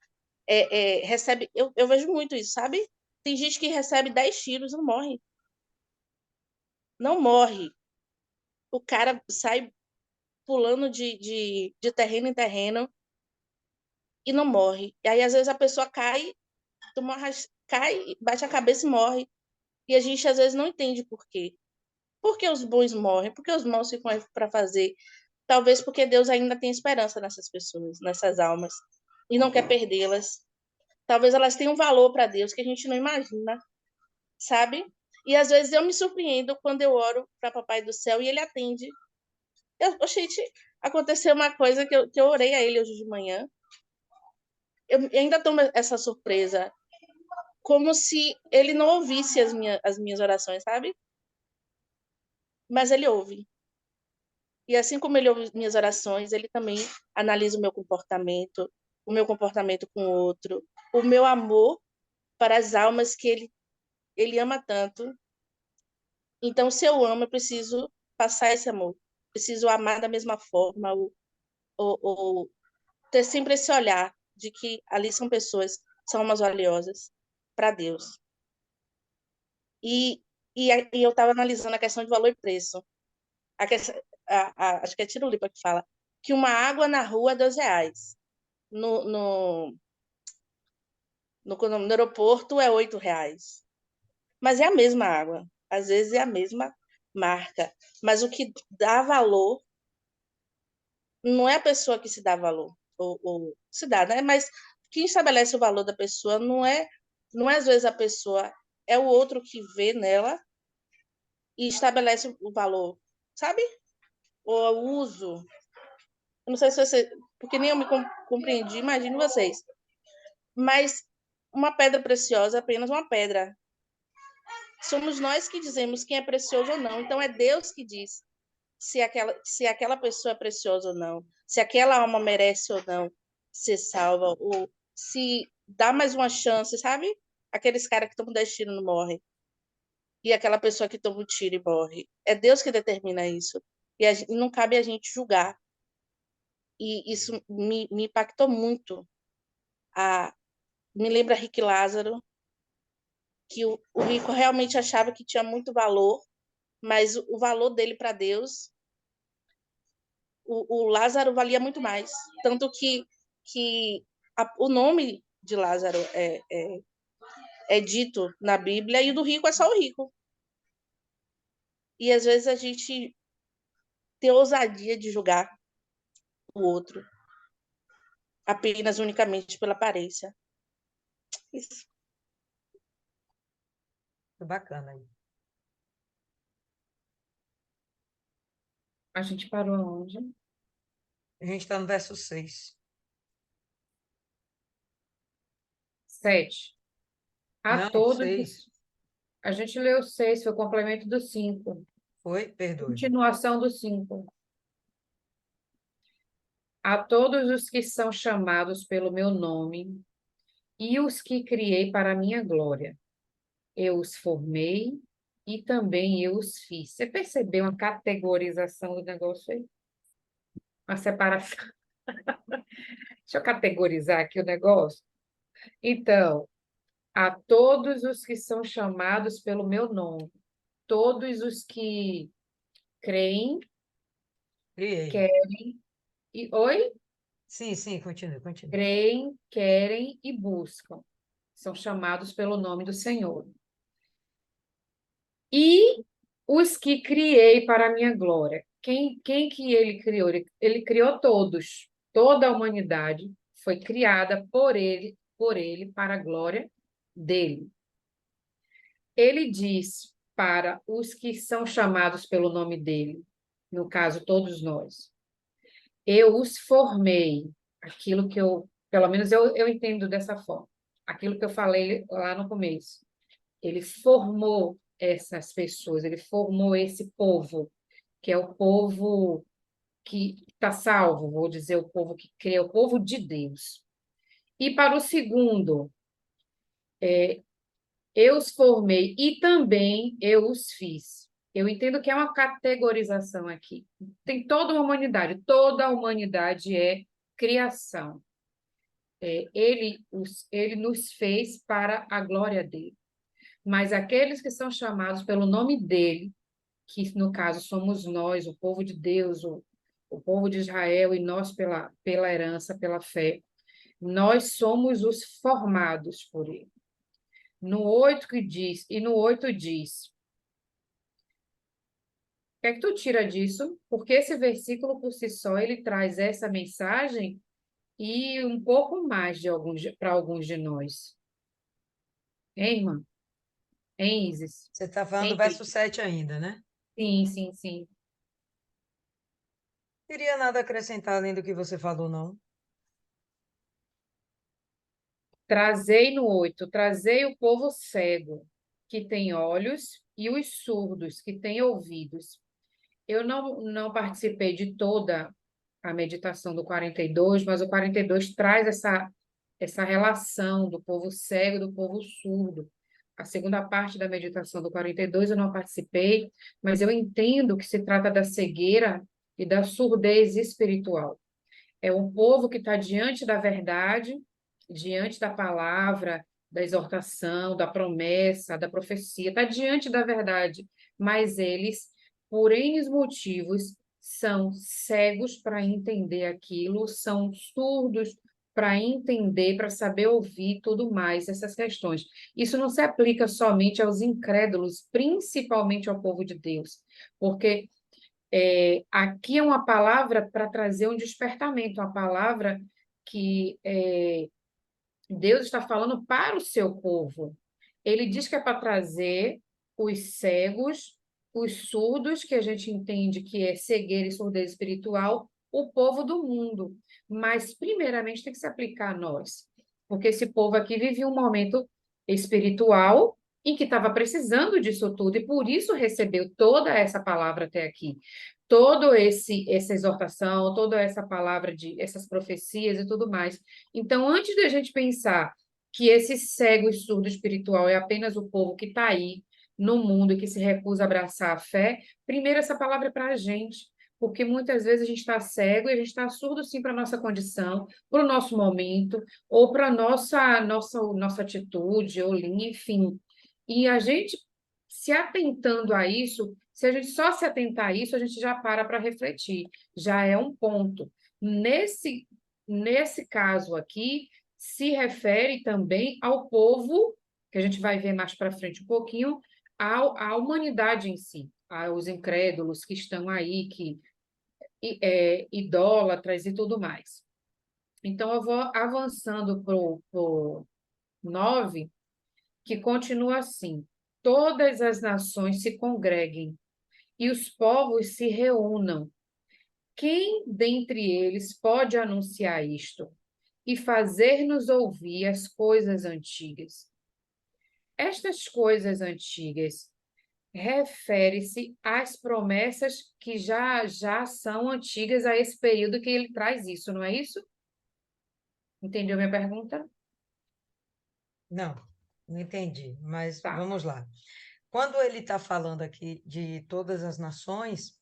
recebe... Eu vejo muito isso, sabe? Tem gente que recebe 10 tiros e não morre. Não morre. O cara sai pulando de terreno em terreno e não morre. E aí, às vezes, a pessoa cai, cai, bate a cabeça e morre. E a gente, às vezes, não entende por quê. Por que os bons morrem? Por que os maus ficam aí para fazer? Talvez porque Deus ainda tem esperança nessas pessoas, nessas almas, e não quer perdê-las. Talvez elas tenham um valor para Deus que a gente não imagina, sabe? E às vezes eu me surpreendo quando eu oro para Papai do Céu e ele atende. Gente, aconteceu uma coisa que eu orei a ele hoje de manhã. Eu ainda tomo essa surpresa, como se ele não ouvisse as minhas orações, sabe? Mas ele ouve. E assim como ele ouve minhas orações, ele também analisa o meu comportamento com o outro, o meu amor para as almas que ele Ele ama tanto. Então, se eu amo, eu preciso passar esse amor. Preciso amar da mesma forma, ou ter sempre esse olhar de que ali são pessoas, são umas valiosas para Deus. E, e eu estava analisando a questão de valor e preço. A questão, acho que é Tiro Lipa que fala que uma água na rua é R$ 2. No, no, no aeroporto é R$ 8. Mas é a mesma água. Às vezes é a mesma marca. Mas o que dá valor não é a pessoa que se dá valor. Ou se dá, né? Mas quem estabelece o valor da pessoa não é às vezes a pessoa, é o outro que vê nela e estabelece o valor, sabe? Ou o uso. Eu não sei se você. Porque nem eu me compreendi, imagino vocês. Mas uma pedra preciosa é apenas uma pedra. Somos nós que dizemos quem é precioso ou não. Então é Deus que diz se aquela pessoa é preciosa ou não, se aquela alma merece ou não ser salva, ou se dá mais uma chance, sabe? Aqueles caras que tomam 10 tiros não morrem. E aquela pessoa que toma um tiro e morre. É Deus que determina isso. E não cabe a gente julgar. E isso me impactou muito. Me lembra Rick Lázaro, que o rico realmente achava que tinha muito valor, mas o valor dele para Deus, o Lázaro valia muito mais. Tanto que o nome de Lázaro é dito na Bíblia e o do rico é só o rico. E às vezes a gente tem ousadia de julgar o outro apenas unicamente pela aparência. Isso. Bacana aí. A gente parou aonde? A gente está no verso 6. 7. A Não, todos 6. os... A gente leu 6, foi o complemento do 5. Foi? Perdoe. Continuação do 5. A todos os que são chamados pelo meu nome e os que criei para a minha glória, eu os formei e também eu os fiz. Você percebeu uma categorização do negócio aí? Uma separação. Deixa eu categorizar aqui o negócio. Então, a todos os que são chamados pelo meu nome, todos os que creem, Criei. querem e oi, Sim, sim, continue, continue. creem, querem e buscam, são chamados pelo nome do Senhor. E os que criei para a minha glória. Quem que ele criou? Ele criou todos. Toda a humanidade foi criada por ele, para a glória dele. Ele diz para os que são chamados pelo nome dele, no caso, todos nós, eu os formei, aquilo que pelo menos eu entendo dessa forma, aquilo que eu falei lá no começo. Ele formou essas pessoas, ele formou esse povo, que é o povo que está salvo, vou dizer, o povo que crê, o povo de Deus. E para o segundo, eu os formei e também eu os fiz. Eu entendo que é uma categorização aqui. Tem toda a humanidade é criação. Ele nos fez para a glória dele. Mas aqueles que são chamados pelo nome dele, que no caso somos nós, o povo de Deus, o povo de Israel, e nós pela herança, pela fé, nós somos os formados por ele. No 8 diz, o que é que tu tira disso? Porque esse versículo por si só, ele traz essa mensagem e um pouco mais para alguns de nós. Hein, irmã? Hein, Isis? Você está falando do Hein, verso Vicky? 7 ainda, né? Sim, sim, sim. Não teria nada a acrescentar além do que você falou, não. Trazei o povo cego, que tem olhos, e os surdos, que têm ouvidos. Eu não participei de toda a meditação do 42, mas o 42 traz essa relação do povo cego e do povo surdo. a segunda parte da meditação do 42 eu não participei, mas eu entendo que se trata da cegueira e da surdez espiritual. É um povo que está diante da verdade, diante da palavra, da exortação, da promessa, da profecia, está diante da verdade, mas eles, por N motivos, são cegos para entender aquilo, são surdos para entender, para saber ouvir tudo mais, essas questões. Isso não se aplica somente aos incrédulos, principalmente ao povo de Deus, porque aqui é uma palavra para trazer um despertamento, uma palavra que Deus está falando para o seu povo. Ele diz que é para trazer os cegos, os surdos, que a gente entende que é cegueira e surdez espiritual, o povo do mundo. Mas, primeiramente, tem que se aplicar a nós, porque esse povo aqui vivia um momento espiritual em que estava precisando disso tudo, e por isso recebeu toda essa palavra até aqui. Todo essa exortação, toda essa palavra de essas profecias e tudo mais. Então, antes de a gente pensar que esse cego e surdo espiritual é apenas o povo que está aí no mundo e que se recusa a abraçar a fé, primeiro essa palavra é para a gente, porque muitas vezes a gente está cego e a gente está surdo sim para a nossa condição, para o nosso momento, ou para a nossa atitude, ou linha, enfim. E a gente se atentando a isso, se a gente só se atentar a isso, a gente já para refletir, já é um ponto. Nesse caso aqui, se refere também ao povo, que a gente vai ver mais para frente um pouquinho, à humanidade em si, aos incrédulos que estão aí, que idólatras e tudo mais. Então, eu vou avançando para o 9, que continua assim: todas as nações se congreguem e os povos se reúnam. Quem dentre eles pode anunciar isto e fazer-nos ouvir as coisas antigas? Estas coisas antigas refere-se às promessas que já são antigas a esse período que ele traz isso, não é isso? Entendeu minha pergunta? Não, não entendi, mas Tá. vamos lá. Quando ele está falando aqui de todas as nações,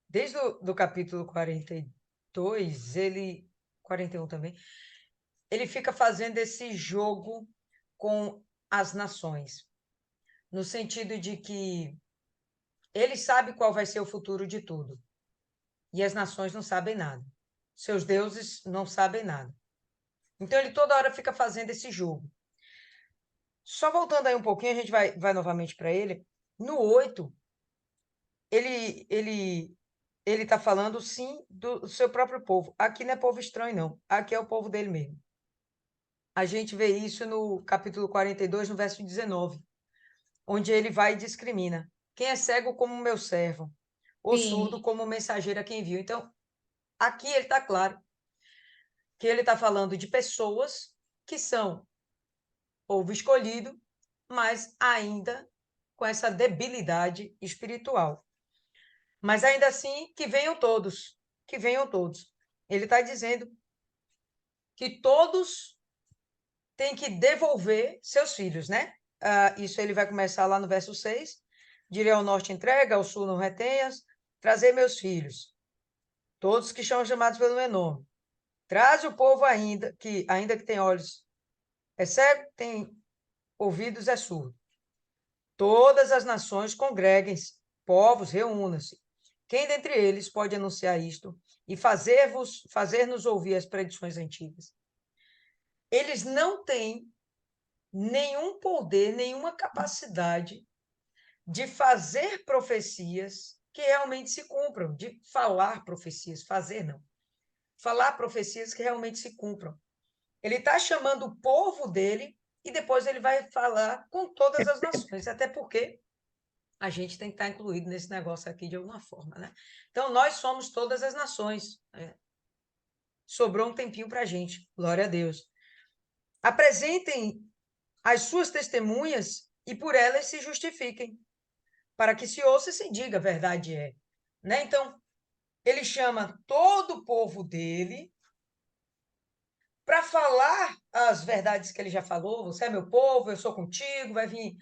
desde o do capítulo 42, 41 também, ele fica fazendo esse jogo com as nações, no sentido de que ele sabe qual vai ser o futuro de tudo, e as nações não sabem nada. Seus deuses não sabem nada. Então ele toda hora fica fazendo esse jogo. Só voltando aí um pouquinho, a gente vai novamente para ele. No 8, ele está falando, sim, do seu próprio povo. Aqui não é povo estranho, não. Aqui é o povo dele mesmo. A gente vê isso no capítulo 42, no verso 19, onde ele vai e discrimina. Quem é cego como meu servo, ou surdo Sim, como mensageiro a quem enviou. Então, aqui ele está claro que ele está falando de pessoas que são povo escolhido, mas ainda com essa debilidade espiritual. Mas ainda assim, que venham todos, que venham todos. Ele está dizendo que todos têm que devolver seus filhos, né? Isso ele vai começar lá no verso 6. Direi ao norte entrega, ao sul não retenhas, trazer meus filhos, todos que são chamados pelo meu nome. Traz o povo ainda que tem olhos, é cego, tem ouvidos, é surdo. Todas as nações congreguem-se, povos reúnam-se. Quem dentre eles pode anunciar isto e fazer-nos ouvir as predições antigas? Eles não têm nenhum poder, nenhuma capacidade de fazer profecias que realmente se cumpram, de falar profecias, fazer não. Falar profecias que realmente se cumpram. Ele está chamando o povo dele e depois ele vai falar com todas as nações, até porque a gente tem que estar incluído nesse negócio aqui de alguma forma, né? Então, nós somos todas as nações. Sobrou um tempinho para a gente, glória a Deus. Apresentem as suas testemunhas e por elas se justifiquem, para que se ouça e se diga, a verdade é. Né? Então, ele chama todo o povo dele para falar as verdades que ele já falou, você é meu povo, eu sou contigo, vai vir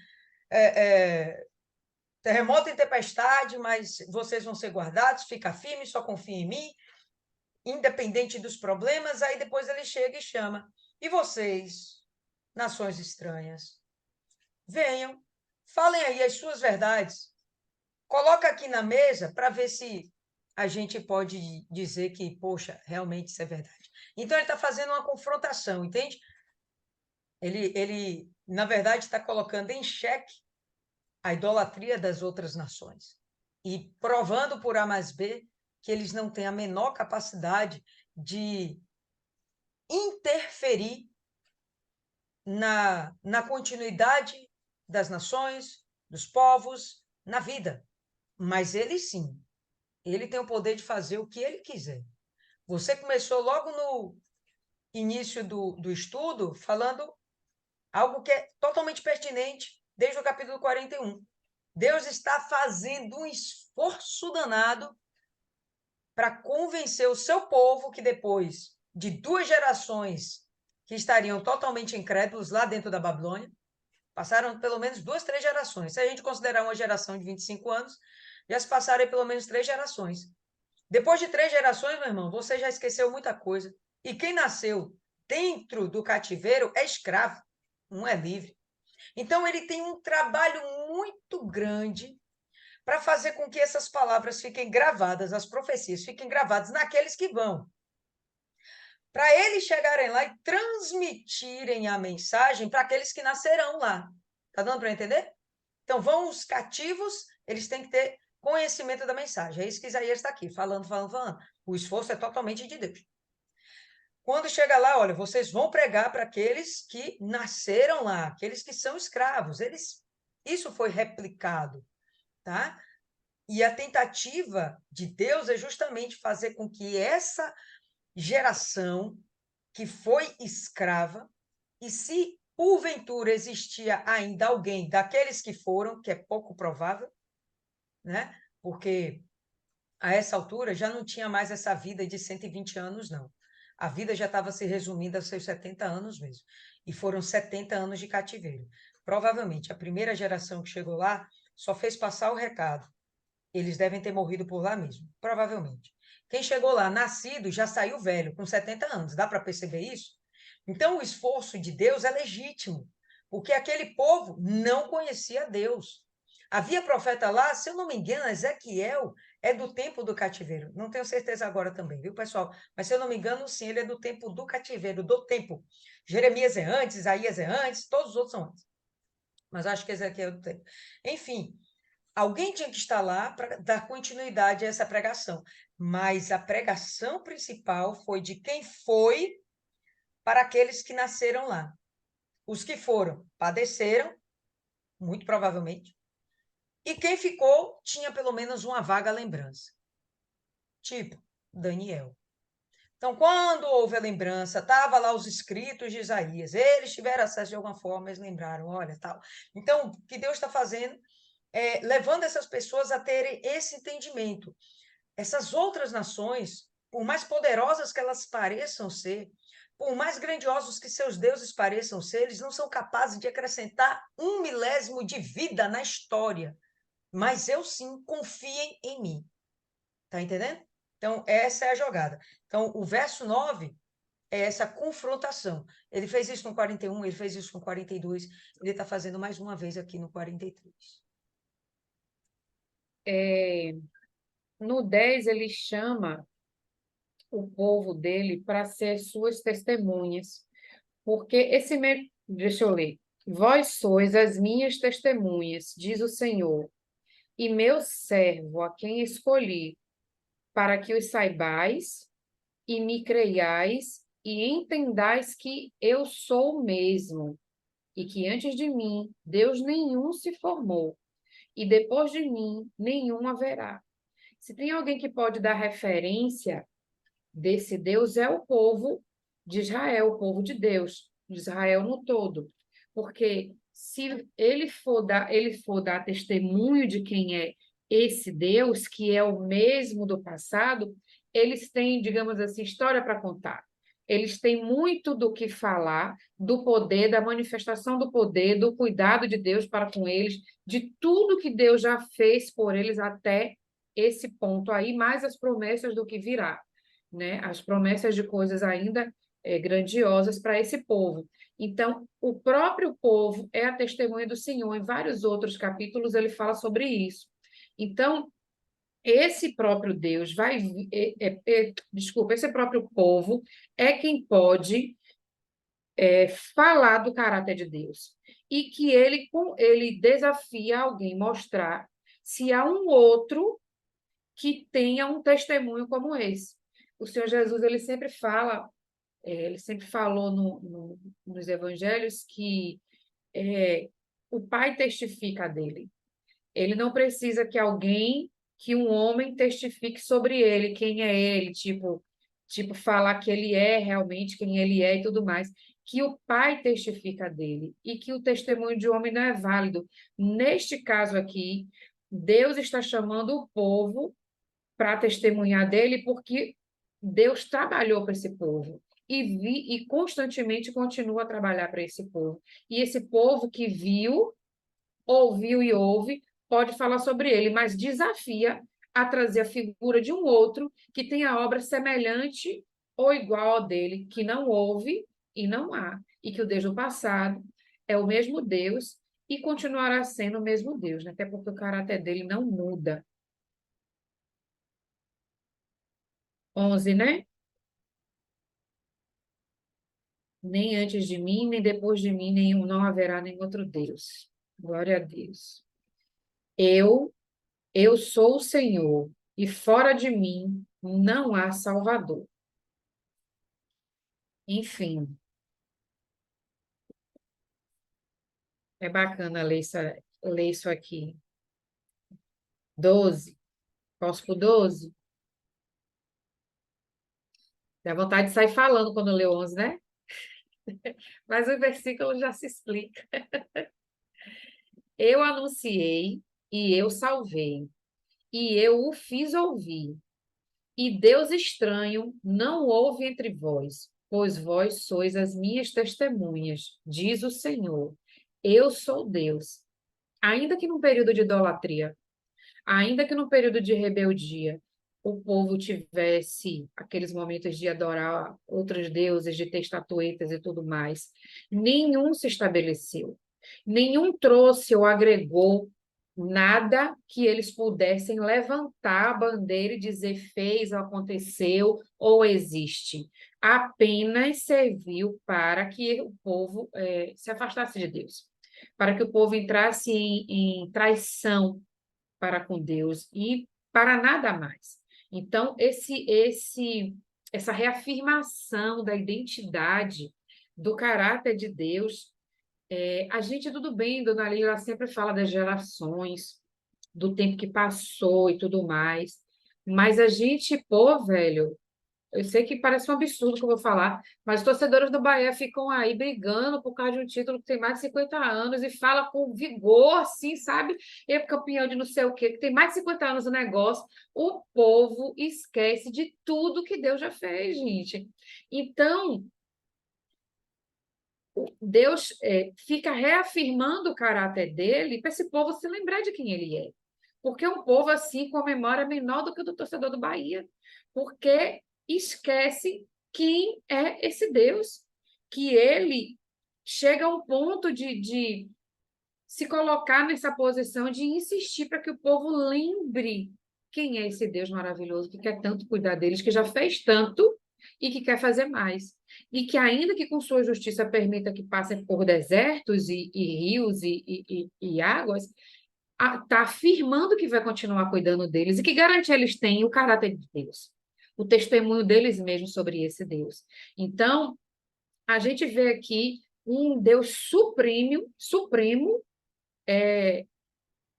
terremoto e tempestade, mas vocês vão ser guardados, fica firme, só confia em mim, independente dos problemas. Aí depois ele chega e chama, e vocês, nações estranhas, venham, falem aí as suas verdades, coloca aqui na mesa para ver se a gente pode dizer que, poxa, realmente isso é verdade. Então, ele está fazendo uma confrontação, entende? Ele na verdade, está colocando em xeque a idolatria das outras nações e provando por A mais B que eles não têm a menor capacidade de interferir na continuidade das nações, dos povos, na vida. Mas ele sim, ele tem o poder de fazer o que ele quiser. Você começou logo no início do estudo falando algo que é totalmente pertinente desde o capítulo 41. Deus está fazendo um esforço danado para convencer o seu povo que depois de 2 gerações que estariam totalmente incrédulos lá dentro da Babilônia, passaram pelo menos 2, 3 gerações. Se a gente considerar uma geração de 25 anos, já se passaram pelo menos 3 gerações. Depois de 3 gerações, meu irmão, você já esqueceu muita coisa. E quem nasceu dentro do cativeiro é escravo, não é livre. Então, ele tem um trabalho muito grande para fazer com que essas palavras fiquem gravadas, as profecias fiquem gravadas naqueles que vão. Para eles chegarem lá e transmitirem a mensagem para aqueles que nascerão lá. Está dando para entender? Então, vão os cativos, eles têm que ter conhecimento da mensagem. É isso que Isaías está aqui, falando. O esforço é totalmente de Deus. Quando chega lá, olha, vocês vão pregar para aqueles que nasceram lá, aqueles que são escravos. Isso foi replicado, tá? E a tentativa de Deus é justamente fazer com que essa geração que foi escrava, e se porventura existia ainda alguém daqueles que foram, que é pouco provável, né? Porque a essa altura já não tinha mais essa vida de 120 anos, não. A vida já estava se resumindo aos seus 70 anos mesmo. E foram 70 anos de cativeiro. Provavelmente, a primeira geração que chegou lá só fez passar o recado. Eles devem ter morrido por lá mesmo, provavelmente. Quem chegou lá, nascido, já saiu velho, com 70 anos. Dá para perceber isso? Então, o esforço de Deus é legítimo, porque aquele povo não conhecia Deus. Havia profeta lá, se eu não me engano, Ezequiel é do tempo do cativeiro. Não tenho certeza agora também, viu, pessoal? Mas se eu não me engano, sim, ele é do tempo do cativeiro, do tempo. Jeremias é antes, Isaías é antes, todos os outros são antes. Mas acho que Ezequiel é do tempo. Enfim, alguém tinha que estar lá para dar continuidade a essa pregação. Mas a pregação principal foi de quem foi para aqueles que nasceram lá. Os que foram padeceram, muito provavelmente, e quem ficou tinha pelo menos uma vaga lembrança. Tipo, Daniel. Então, quando houve a lembrança, estava lá os escritos de Isaías, eles tiveram acesso de alguma forma, eles lembraram, olha, tal. Então, o que Deus está fazendo é levando essas pessoas a terem esse entendimento. Essas outras nações, por mais poderosas que elas pareçam ser, por mais grandiosos que seus deuses pareçam ser, eles não são capazes de acrescentar 1 milésimo de vida na história. Mas eu sim, confiem em mim. Tá entendendo? Então, essa é a jogada. Então, o verso 9 é essa confrontação. Ele fez isso no 41, ele fez isso no 42, ele está fazendo mais uma vez aqui no 43. No 10, ele chama o povo dele para ser suas testemunhas, porque deixa eu ler. Vós sois as minhas testemunhas, diz o Senhor, e meu servo, a quem escolhi, para que os saibais e me creiais e entendais que eu sou o mesmo, e que antes de mim Deus nenhum se formou, e depois de mim nenhum haverá. Se tem alguém que pode dar referência desse Deus, é o povo de Israel, o povo de Deus, de Israel no todo. Porque se ele for dar testemunho de quem é esse Deus, que é o mesmo do passado, eles têm, digamos assim, história para contar. eles têm muito do que falar, do poder, da manifestação do poder, do cuidado de Deus para com eles, de tudo que Deus já fez por eles até esse ponto aí, mais as promessas do que virá, né? As promessas de coisas ainda grandiosas para esse povo. Então, o próprio povo é a testemunha do Senhor. Em vários outros capítulos ele fala sobre isso. Então, esse próprio Deus vai, desculpa, esse próprio povo é quem pode falar do caráter de Deus. E que ele desafia alguém mostrar se há um outro que tenha um testemunho como esse. O Senhor Jesus, ele sempre fala, ele sempre falou nos evangelhos que o Pai testifica dele. Ele não precisa que um homem testifique sobre ele, quem é ele, tipo falar que ele é realmente quem ele é e tudo mais. Que o Pai testifica dele e que o testemunho de homem não é válido. Neste caso aqui, Deus está chamando o povo para testemunhar dele, porque Deus trabalhou para esse povo e constantemente continua a trabalhar para esse povo. E esse povo que viu, ouviu e ouve, pode falar sobre ele, mas desafia a trazer a figura de um outro que tenha obra semelhante ou igual ao dele, que não houve e não há, e que o Deus do passado é o mesmo Deus e continuará sendo o mesmo Deus, né? Até porque o caráter dele não muda. 11, né? Nem antes de mim, nem depois de mim, nenhum, não haverá nenhum outro Deus. Glória a Deus. Eu, eu sou o Senhor, e fora de mim não há Salvador. Enfim, é bacana ler isso aqui. 12. Posso por 12? Dá vontade de sair falando quando lê 11, né? Mas o versículo já se explica. Eu anunciei e eu salvei, e eu o fiz ouvir. E Deus estranho não houve entre vós, pois vós sois as minhas testemunhas, diz o Senhor. Eu sou Deus. Ainda que num período de idolatria, ainda que num período de rebeldia, o povo tivesse aqueles momentos de adorar outros deuses, de ter estatuetas e tudo mais, nenhum se estabeleceu, nenhum trouxe ou agregou nada que eles pudessem levantar a bandeira e dizer fez, aconteceu ou existe. Apenas serviu para que o povo se afastasse de Deus, para que o povo entrasse em traição para com Deus e para nada mais. Então, essa reafirmação da identidade, do caráter de Deus, a gente, tudo bem, Dona Lila sempre fala das gerações, do tempo que passou e tudo mais, mas a gente, pô, velho, eu sei que parece um absurdo o que eu vou falar, mas os torcedores do Bahia ficam aí brigando por causa de um título que tem mais de 50 anos e fala com vigor, assim, sabe? É campeão de não sei o quê, que tem mais de 50 anos o negócio. O povo esquece de tudo que Deus já fez, gente. Então, Deus fica reafirmando o caráter dele para esse povo se lembrar de quem ele é. Porque um povo assim comemora menor do que o do torcedor do Bahia. Porque esquece quem é esse Deus. Que ele chega a um ponto de se colocar nessa posição de insistir para que o povo lembre quem é esse Deus maravilhoso que quer tanto cuidar deles, que já fez tanto e que quer fazer mais. E que, ainda que com sua justiça permita que passem por desertos e rios e águas, está afirmando que vai continuar cuidando deles e que garante eles têm o caráter de Deus, o testemunho deles mesmos sobre esse Deus. Então, a gente vê aqui um Deus supremo,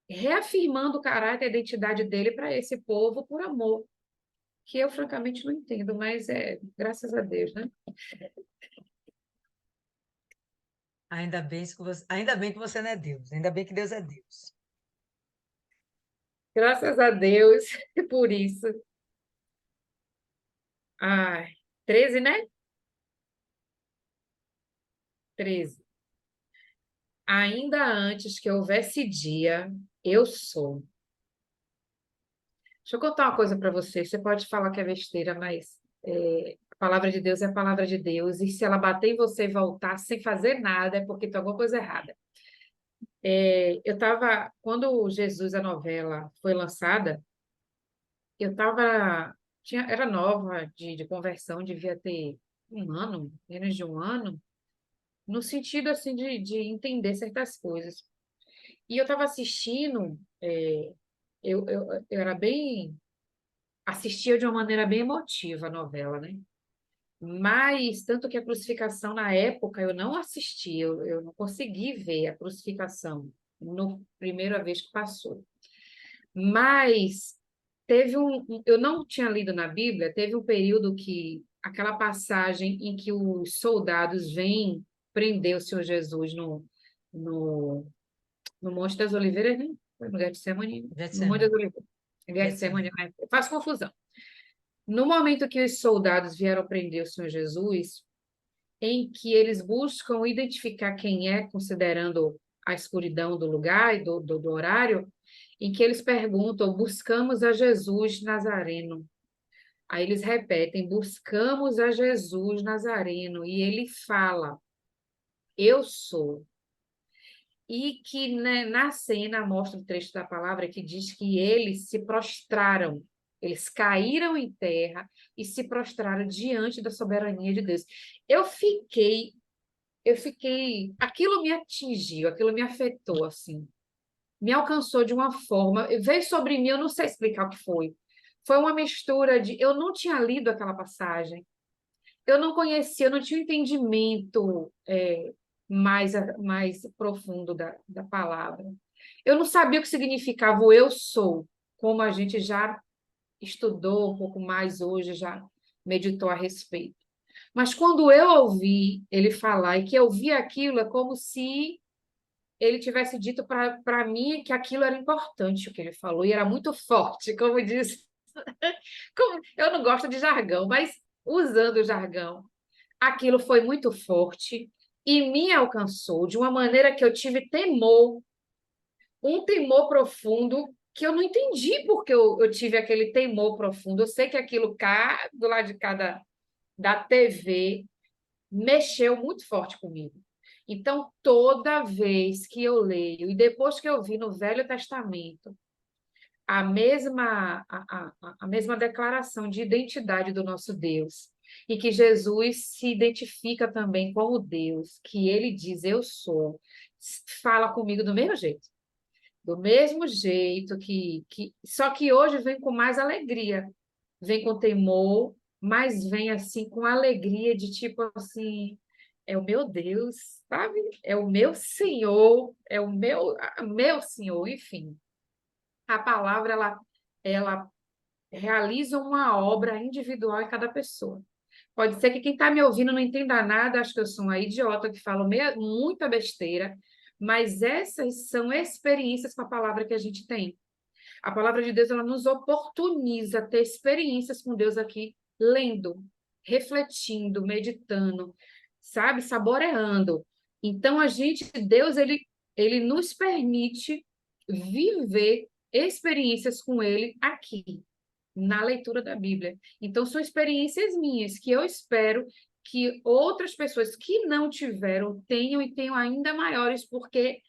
reafirmando o caráter e a identidade dele para esse povo por amor, que eu francamente não entendo, mas graças a Deus, né? Ainda bem que você não é Deus, ainda bem que Deus é Deus. Graças a Deus por isso. Ai, 13, né? 13. Ainda antes que houvesse dia, eu sou. Deixa eu contar uma coisa para você. Você pode falar que é besteira, mas a palavra de Deus é a palavra de Deus. E se ela bater em você e voltar sem fazer nada, é porque tem alguma coisa errada. Eu estava, quando Jesus, a novela, foi lançada, eu estava, era nova de conversão, devia ter um ano, menos de um ano, no sentido assim de entender certas coisas. E eu estava assistindo, eu era bem, assistia de uma maneira bem emotiva a novela, né? Mas, tanto que a crucificação na época eu não assisti, eu não consegui ver a crucificação no primeira vez que passou. Mas teve eu não tinha lido na Bíblia, teve um período que aquela passagem em que os soldados vêm prender o Senhor Jesus no, no Monte das Oliveiras, né? Foi no Getsemane, no Monte das Getsemane. Oliveiras. Getsemane, Getsemane. né? Faz confusão. No momento que os soldados vieram prender o Senhor Jesus, em que eles buscam identificar quem é, considerando a escuridão do lugar e do horário, em que eles perguntam: buscamos a Jesus Nazareno. Aí eles repetem: buscamos a Jesus Nazareno. E ele fala: eu sou. E que, né, na cena mostra o trecho da palavra que diz que eles se prostraram, eles caíram em terra e se prostraram diante da soberania de Deus. Eu fiquei, aquilo me atingiu, aquilo me afetou, assim, me alcançou de uma forma, veio sobre mim, eu não sei explicar o que foi. Foi uma mistura de, eu não tinha lido aquela passagem, eu não conhecia, eu não tinha um entendimento mais profundo da palavra. Eu não sabia o que significava o eu sou, como a gente já estudou um pouco mais hoje, já meditou a respeito. Mas quando eu ouvi ele falar e que eu vi aquilo, é como se ele tivesse dito para mim que aquilo era importante, o que ele falou, e era muito forte, como disse. Eu não gosto de jargão, mas usando o jargão, aquilo foi muito forte e me alcançou de uma maneira que eu tive temor, um temor profundo, que eu não entendi porque eu tive aquele temor profundo. Eu sei que aquilo cá, do lado de cada da TV, mexeu muito forte comigo. Então, toda vez que eu leio, e depois que eu vi no Velho Testamento, a mesma declaração de identidade do nosso Deus, e que Jesus se identifica também como Deus, que ele diz, eu sou, fala comigo do mesmo jeito. Do mesmo jeito só que hoje vem com mais alegria, vem com temor, mas vem assim com alegria de tipo assim, é o meu Deus, sabe? É o meu Senhor, é o meu Senhor, enfim. A palavra ela realiza uma obra individual em cada pessoa. Pode ser que quem está me ouvindo não entenda nada, acho que eu sou uma idiota que falo muita besteira, mas essas são experiências com a palavra que a gente tem. A palavra de Deus ela nos oportuniza a ter experiências com Deus aqui, lendo, refletindo, meditando, sabe, saboreando. Então Deus ele nos permite viver experiências com ele aqui, na leitura da Bíblia. Então são experiências minhas que eu espero que outras pessoas que não tiveram tenham e tenham ainda maiores, porque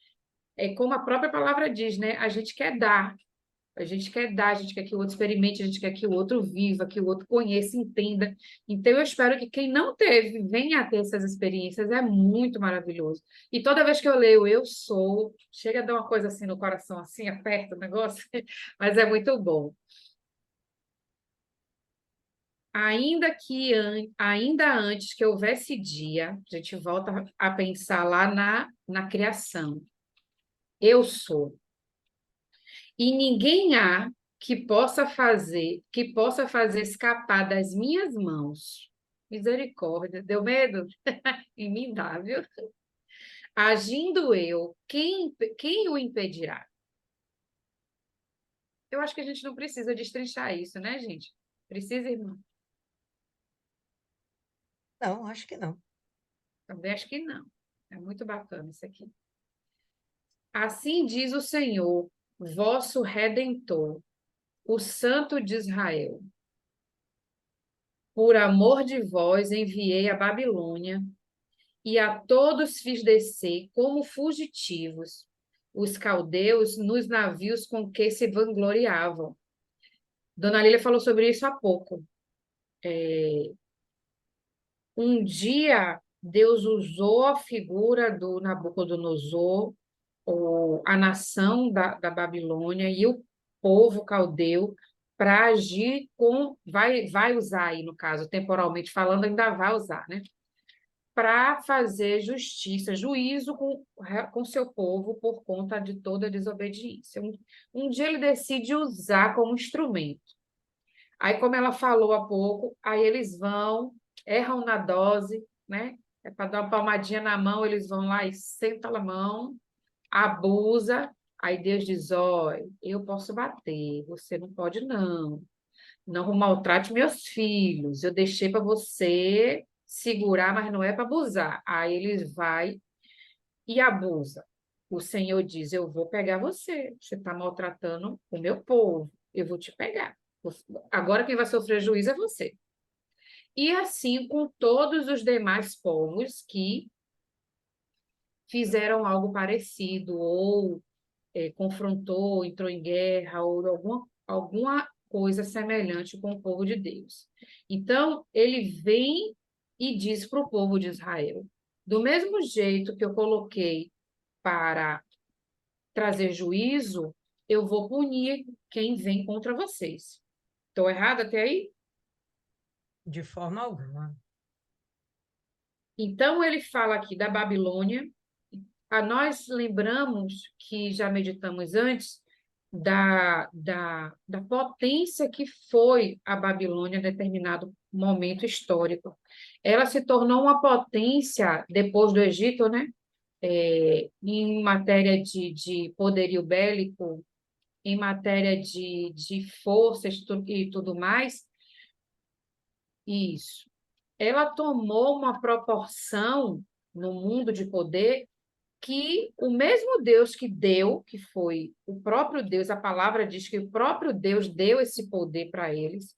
é como a própria palavra diz, né? A gente quer que o outro experimente, a gente quer que o outro viva, que o outro conheça, entenda. Então, eu espero que quem não teve, venha a ter essas experiências, é muito maravilhoso. E toda vez que eu leio Eu Sou, chega a dar uma coisa assim no coração, assim, aperta o negócio, mas é muito bom. Ainda antes que houvesse dia, a gente volta a pensar lá na criação. Eu sou. E ninguém há que possa fazer escapar das minhas mãos. Misericórdia, deu medo? Em mim dá, viu? Agindo eu, quem o impedirá? Eu acho que a gente não precisa destrinchar isso, né, gente? Precisa, irmão? Não, acho que não. Também acho que não. É muito bacana isso aqui. Assim diz o Senhor, vosso Redentor, o Santo de Israel. Por amor de vós enviei a Babilônia e a todos fiz descer como fugitivos, os caldeus nos navios com que se vangloriavam. Dona Lília falou sobre isso há pouco. Um dia, Deus usou a figura do Nabucodonosor, a nação da Babilônia e o povo caldeu para agir com, vai usar aí, no caso, temporalmente falando, ainda vai usar, né? Para fazer justiça, juízo com seu povo por conta de toda a desobediência. Um dia ele decide usar como instrumento. Aí, como ela falou há pouco, aí eles vão, erram na dose, né? É para dar uma palmadinha na mão, eles vão lá e sentam a mão, abusa. Aí Deus diz: olha, eu posso bater, você não pode, não. Não maltrate meus filhos. Eu deixei para você segurar, mas não é para abusar. Aí eles vai e abusa. O Senhor diz: eu vou pegar você. Você está maltratando o meu povo. Eu vou te pegar. Agora quem vai sofrer juízo é você. E assim com todos os demais povos que fizeram algo parecido, ou confrontou, entrou em guerra, ou alguma coisa semelhante com o povo de Deus. Então, ele vem e diz para o povo de Israel: do mesmo jeito que eu coloquei para trazer juízo, eu vou punir quem vem contra vocês. Estou errada até aí? De forma alguma. Então, ele fala aqui da Babilônia. Nós lembramos que já meditamos antes da potência que foi a Babilônia em determinado momento histórico. Ela se tornou uma potência depois do Egito, né? Em matéria de poderio bélico, em matéria de forças e tudo mais. Isso. Ela tomou uma proporção no mundo de poder que o mesmo Deus que deu, que foi o próprio Deus, a palavra diz que o próprio Deus deu esse poder para eles,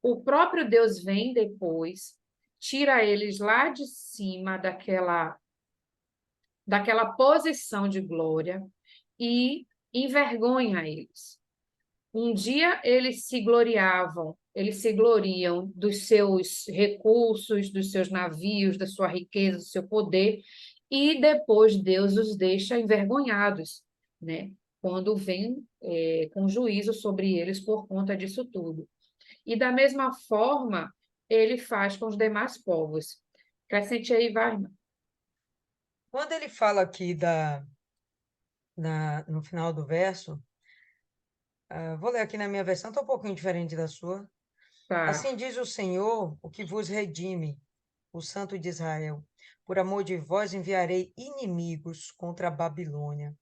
o próprio Deus vem depois, tira eles lá de cima daquela posição de glória e envergonha eles. Um dia eles se gloriam dos seus recursos, dos seus navios, da sua riqueza, do seu poder, e depois Deus os deixa envergonhados, né? Quando vem com juízo sobre eles por conta disso tudo. E da mesma forma, ele faz com os demais povos. Acrescente aí, vai, irmã. Quando ele fala aqui no final do verso, vou ler aqui na minha versão, está um pouquinho diferente da sua. Tá. Assim diz o Senhor, o que vos redime, o Santo de Israel. Por amor de vós enviarei inimigos contra a Babilônia,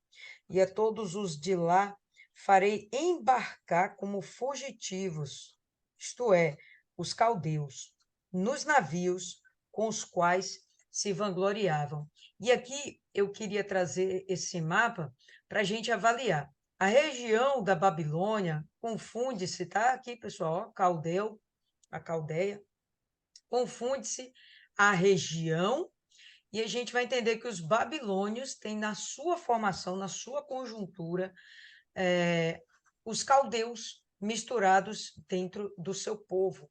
e a todos os de lá farei embarcar como fugitivos, isto é, os caldeus, nos navios com os quais se vangloriavam. E aqui eu queria trazer esse mapa para a gente avaliar. A região da Babilônia confunde-se, tá? Aqui, pessoal, ó, Caldeu, a Caldeia, confunde-se a região e a gente vai entender que os babilônios têm na sua formação, na sua conjuntura, os caldeus misturados dentro do seu povo,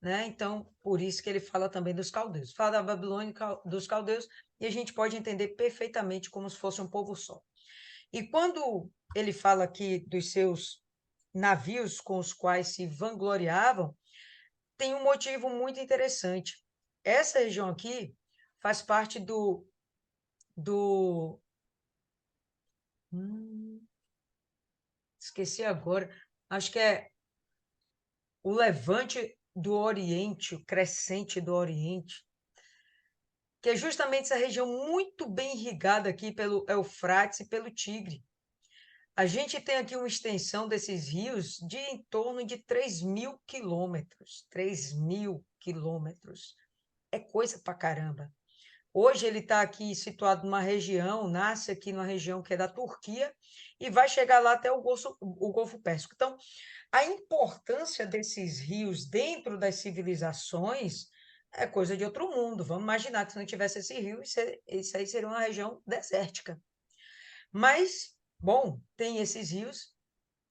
né? Então, por isso que ele fala também dos caldeus. Fala da Babilônia, dos caldeus, e a gente pode entender perfeitamente como se fosse um povo só. E quando ele fala aqui dos seus navios com os quais se vangloriavam, tem um motivo muito interessante. Essa região aqui faz parte do esqueci agora, acho que é o levante do Oriente, o crescente do Oriente, que é justamente essa região muito bem irrigada aqui pelo Eufrates e pelo Tigre. A gente tem aqui uma extensão desses rios de em torno de 3.000 quilômetros. 3.000 quilômetros. É coisa pra caramba. Hoje ele está aqui situado numa região, nasce aqui numa região que é da Turquia, e vai chegar lá até o Golfo Pérsico. Então, a importância desses rios dentro das civilizações é coisa de outro mundo. Vamos imaginar que se não tivesse esse rio, isso aí seria uma região desértica. Mas, bom, tem esses rios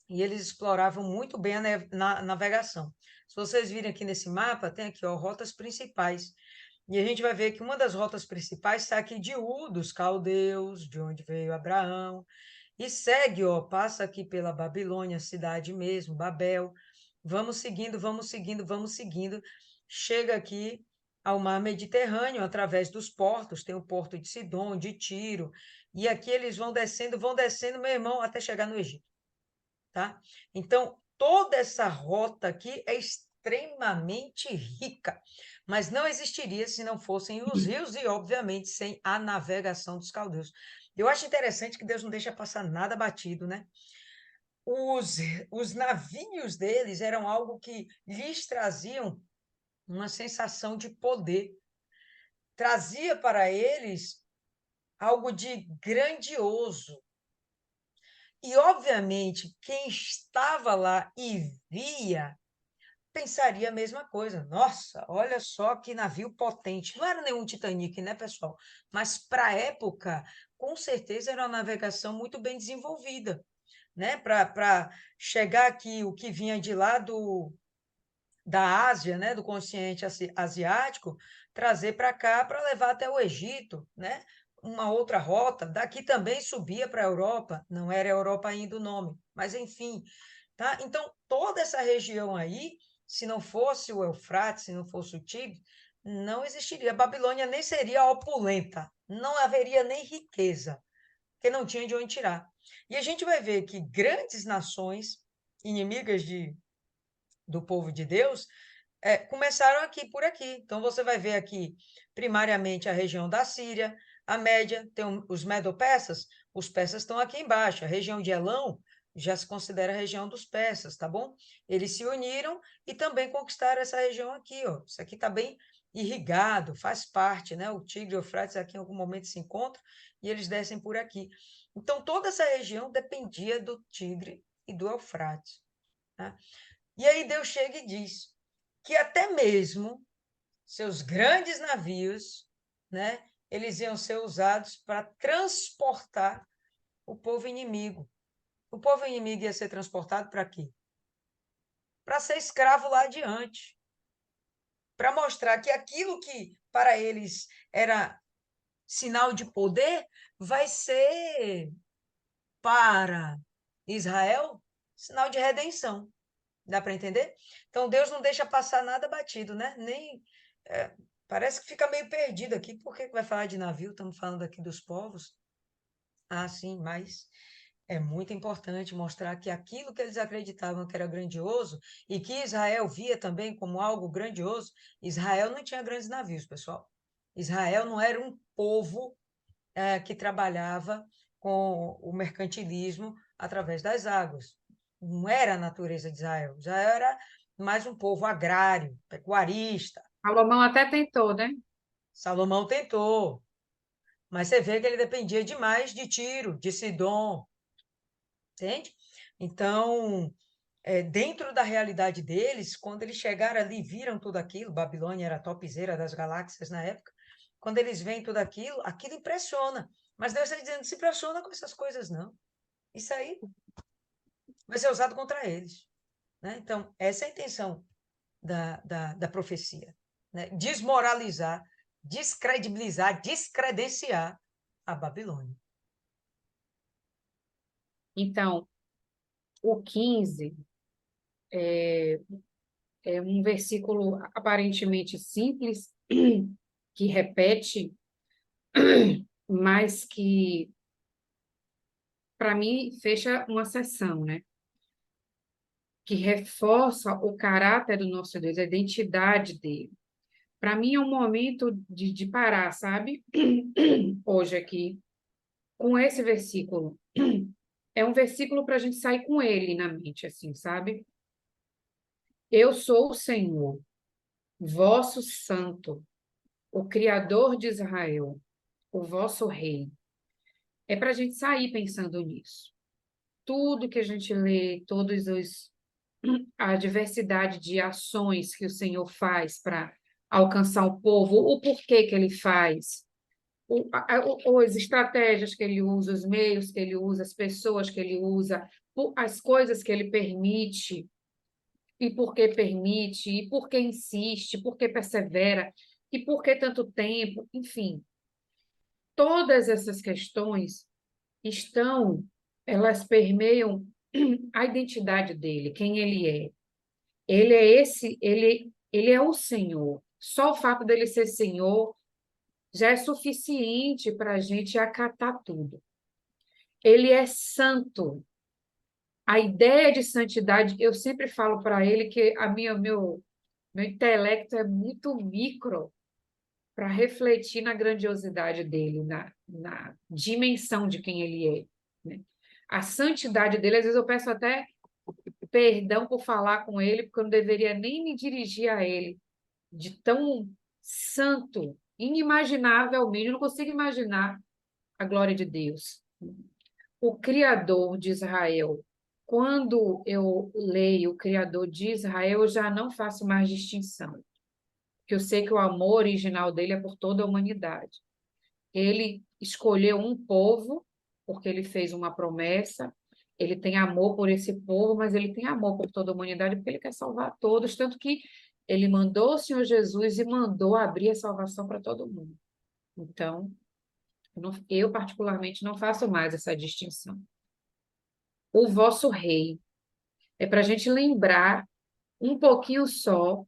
e eles exploravam muito bem a navegação. Se vocês virem aqui nesse mapa, tem aqui, ó, rotas principais. E a gente vai ver que uma das rotas principais está aqui de Ur, dos caldeus, de onde veio Abraão, e segue, ó, passa aqui pela Babilônia, cidade mesmo, Babel. Vamos seguindo, vamos seguindo, vamos seguindo. Chega aqui ao mar Mediterrâneo, através dos portos, tem o porto de Sidom, de Tiro, e aqui eles vão descendo, meu irmão, até chegar no Egito, tá? Então, toda essa rota aqui é extremamente rica, mas não existiria se não fossem os rios e, obviamente, sem a navegação dos caldeus. Eu acho interessante que Deus não deixa passar nada batido, né? Os navios deles eram algo que lhes traziam uma sensação de poder, trazia para eles algo de grandioso. E, obviamente, quem estava lá e via pensaria a mesma coisa. Nossa, olha só que navio potente. Não era nenhum Titanic, né, pessoal? Mas para a época, com certeza era uma navegação muito bem desenvolvida, né? Para chegar aqui, o que vinha de lá da Ásia, né, do continente asiático, trazer para cá para levar até o Egito, né? Uma outra rota, daqui também subia para a Europa, não era Europa ainda o nome, mas enfim, tá? Então, toda essa região aí, se não fosse o Eufrates, se não fosse o Tigre, não existiria. A Babilônia nem seria opulenta, não haveria nem riqueza, porque não tinha de onde tirar. E a gente vai ver que grandes nações inimigas do povo de Deus começaram aqui por aqui. Então, você vai ver aqui, primariamente, a região da Síria, a Média, tem os Medo-Persas, os persas estão aqui embaixo. A região de Elão já se considera a região dos persas, tá bom? Eles se uniram e também conquistaram essa região aqui, ó. Isso aqui está bem irrigado, faz parte, né? O Tigre e o Eufrates aqui em algum momento se encontram e eles descem por aqui. Então, toda essa região dependia do Tigre e do Eufrates, né? E aí Deus chega e diz que até mesmo seus grandes navios, né, eles iam ser usados para transportar o povo inimigo. O povo inimigo ia ser transportado para quê? Para ser escravo lá adiante. Para mostrar que aquilo que para eles era sinal de poder, vai ser para Israel sinal de redenção. Dá para entender? Então, Deus não deixa passar nada batido, né? Nem, parece que fica meio perdido aqui. Por que vai falar de navio? Estamos falando aqui dos povos. Ah, sim, mas é muito importante mostrar que aquilo que eles acreditavam que era grandioso e que Israel via também como algo grandioso, Israel não tinha grandes navios, pessoal. Israel não era um povo que trabalhava com o mercantilismo através das águas. Não era a natureza de Israel. Israel era mais um povo agrário, pecuarista. Salomão até tentou, né? Salomão tentou, mas você vê que ele dependia demais de Tiro, de Sidom, entende? Então, dentro da realidade deles, quando eles chegaram ali, viram tudo aquilo, Babilônia era a topzera das galáxias na época, quando eles veem tudo aquilo, aquilo impressiona. Mas Deus está dizendo, não se impressiona com essas coisas, não. Isso aí vai ser usado contra eles, né? Então, essa é a intenção da profecia, né? Desmoralizar, descredibilizar, descredenciar a Babilônia. Então, o 15 é um versículo aparentemente simples, que repete, mas que, para mim, fecha uma sessão, né? Que reforça o caráter do nosso Deus, a identidade dele. Para mim, é um momento de parar, sabe? Hoje aqui, com esse versículo. É um versículo para a gente sair com ele na mente, assim, sabe? Eu sou o Senhor, vosso santo. o Criador de Israel, o vosso Rei. É para a gente sair pensando nisso. Tudo que a gente lê, a diversidade de ações que o Senhor faz para alcançar o povo, o porquê que ele faz, as estratégias que ele usa, os meios que ele usa, as pessoas que ele usa, as coisas que ele permite, e por que permite, e por que insiste, por que persevera, e por que tanto tempo, enfim. Todas essas questões elas permeiam a identidade dele, quem ele é. Ele é o Senhor. Só o fato dele ser Senhor já é suficiente para a gente acatar tudo. Ele é santo. A ideia de santidade, eu sempre falo para ele que meu intelecto é muito micro para refletir na grandiosidade dele, na dimensão de quem ele é, né? A santidade dele, às vezes eu peço até perdão por falar com ele, porque eu não deveria nem me dirigir a ele, de tão santo, inimaginavelmente, eu não consigo imaginar a glória de Deus. O Criador de Israel. Quando eu leio o Criador de Israel, eu já não faço mais distinção, porque eu sei que o amor original dele é por toda a humanidade. Ele escolheu um povo, porque ele fez uma promessa, ele tem amor por esse povo, mas ele tem amor por toda a humanidade, porque ele quer salvar todos, tanto que ele mandou o Senhor Jesus e mandou abrir a salvação para todo mundo. Então, eu particularmente não faço mais essa distinção. O vosso rei é para a gente lembrar um pouquinho só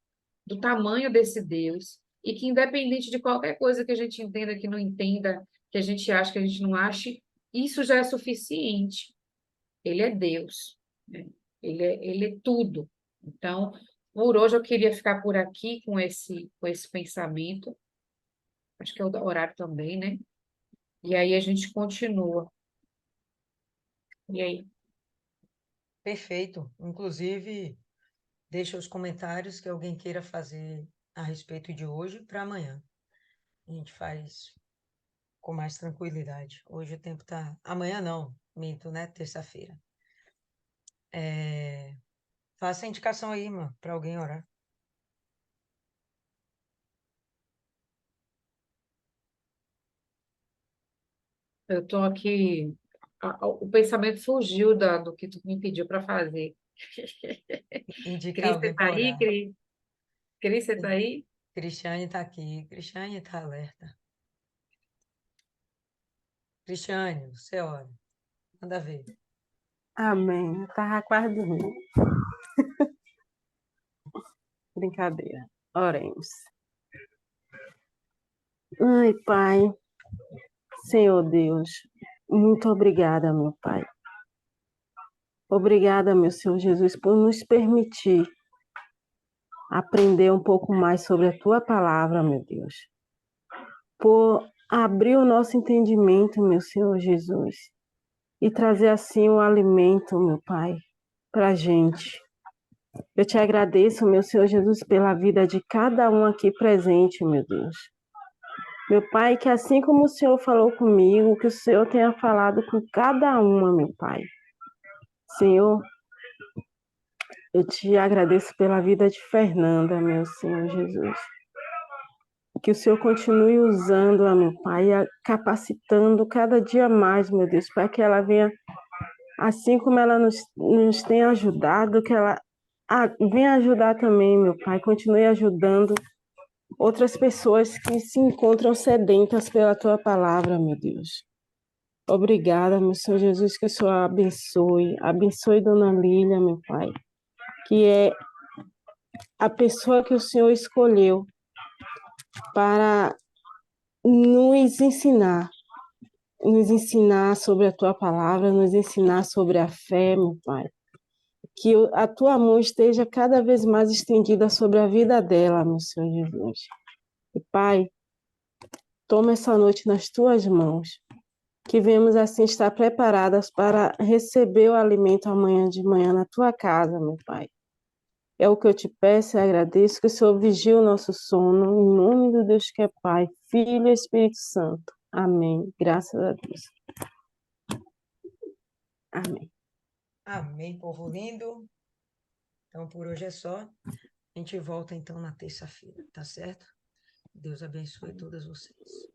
do tamanho desse Deus e que, independente de qualquer coisa que a gente entenda, que não entenda, que a gente acha, que a gente não ache, isso já é suficiente. Ele é Deus, né? Ele é tudo. Então, por hoje eu queria ficar por aqui com esse pensamento. Acho que é o horário também, né? E aí a gente continua. E aí? Perfeito. Inclusive, deixa os comentários que alguém queira fazer a respeito de hoje para amanhã. A gente faz com mais tranquilidade. Hoje o tempo tá. Amanhã não, minto, né? Terça-feira. Faça a indicação aí, mano, para alguém orar. Eu estou aqui. O pensamento fugiu do que tu me pediu para fazer. Indicar Cris, você alguém está para aí, orar. Cris? Cris, você está aí? Cristiane está aqui. Cristiane está alerta. Cristiane, você ora. Manda ver. Amém. Eu estava quase dormindo. Brincadeira. Oremos. Ai, Pai, Senhor Deus, muito obrigada, meu Pai. Obrigada, meu Senhor Jesus, por nos permitir aprender um pouco mais sobre a Tua palavra, meu Deus. Por abrir o nosso entendimento, meu Senhor Jesus, e trazer assim o alimento, meu Pai, para a gente. Eu te agradeço, meu Senhor Jesus, pela vida de cada um aqui presente, meu Deus. Meu Pai, que assim como o Senhor falou comigo, que o Senhor tenha falado com cada uma, meu Pai. Senhor, eu te agradeço pela vida de Fernanda, meu Senhor Jesus. Que o Senhor continue usando-a, meu Pai, capacitando cada dia mais, meu Deus, para que ela venha, assim como ela nos tem ajudado, que ela venha ajudar também, meu Pai, continue ajudando outras pessoas que se encontram sedentas pela Tua palavra, meu Deus. Obrigada, meu Senhor Jesus, que o Senhor abençoe Dona Lília, meu Pai, que é a pessoa que o Senhor escolheu para nos ensinar sobre a Tua palavra, nos ensinar sobre a fé, meu Pai. Que a Tua mão esteja cada vez mais estendida sobre a vida dela, meu Senhor Jesus. E, Pai, toma essa noite nas Tuas mãos, que venhamos assim estar preparadas para receber o alimento amanhã de manhã na Tua casa, meu Pai. É o que eu te peço e agradeço, que o Senhor vigie o nosso sono, em nome do Deus que é Pai, Filho e Espírito Santo. Amém. Graças a Deus. Amém. Amém, povo lindo. Então, por hoje é só. A gente volta, então, na terça-feira, tá certo? Deus abençoe todas vocês.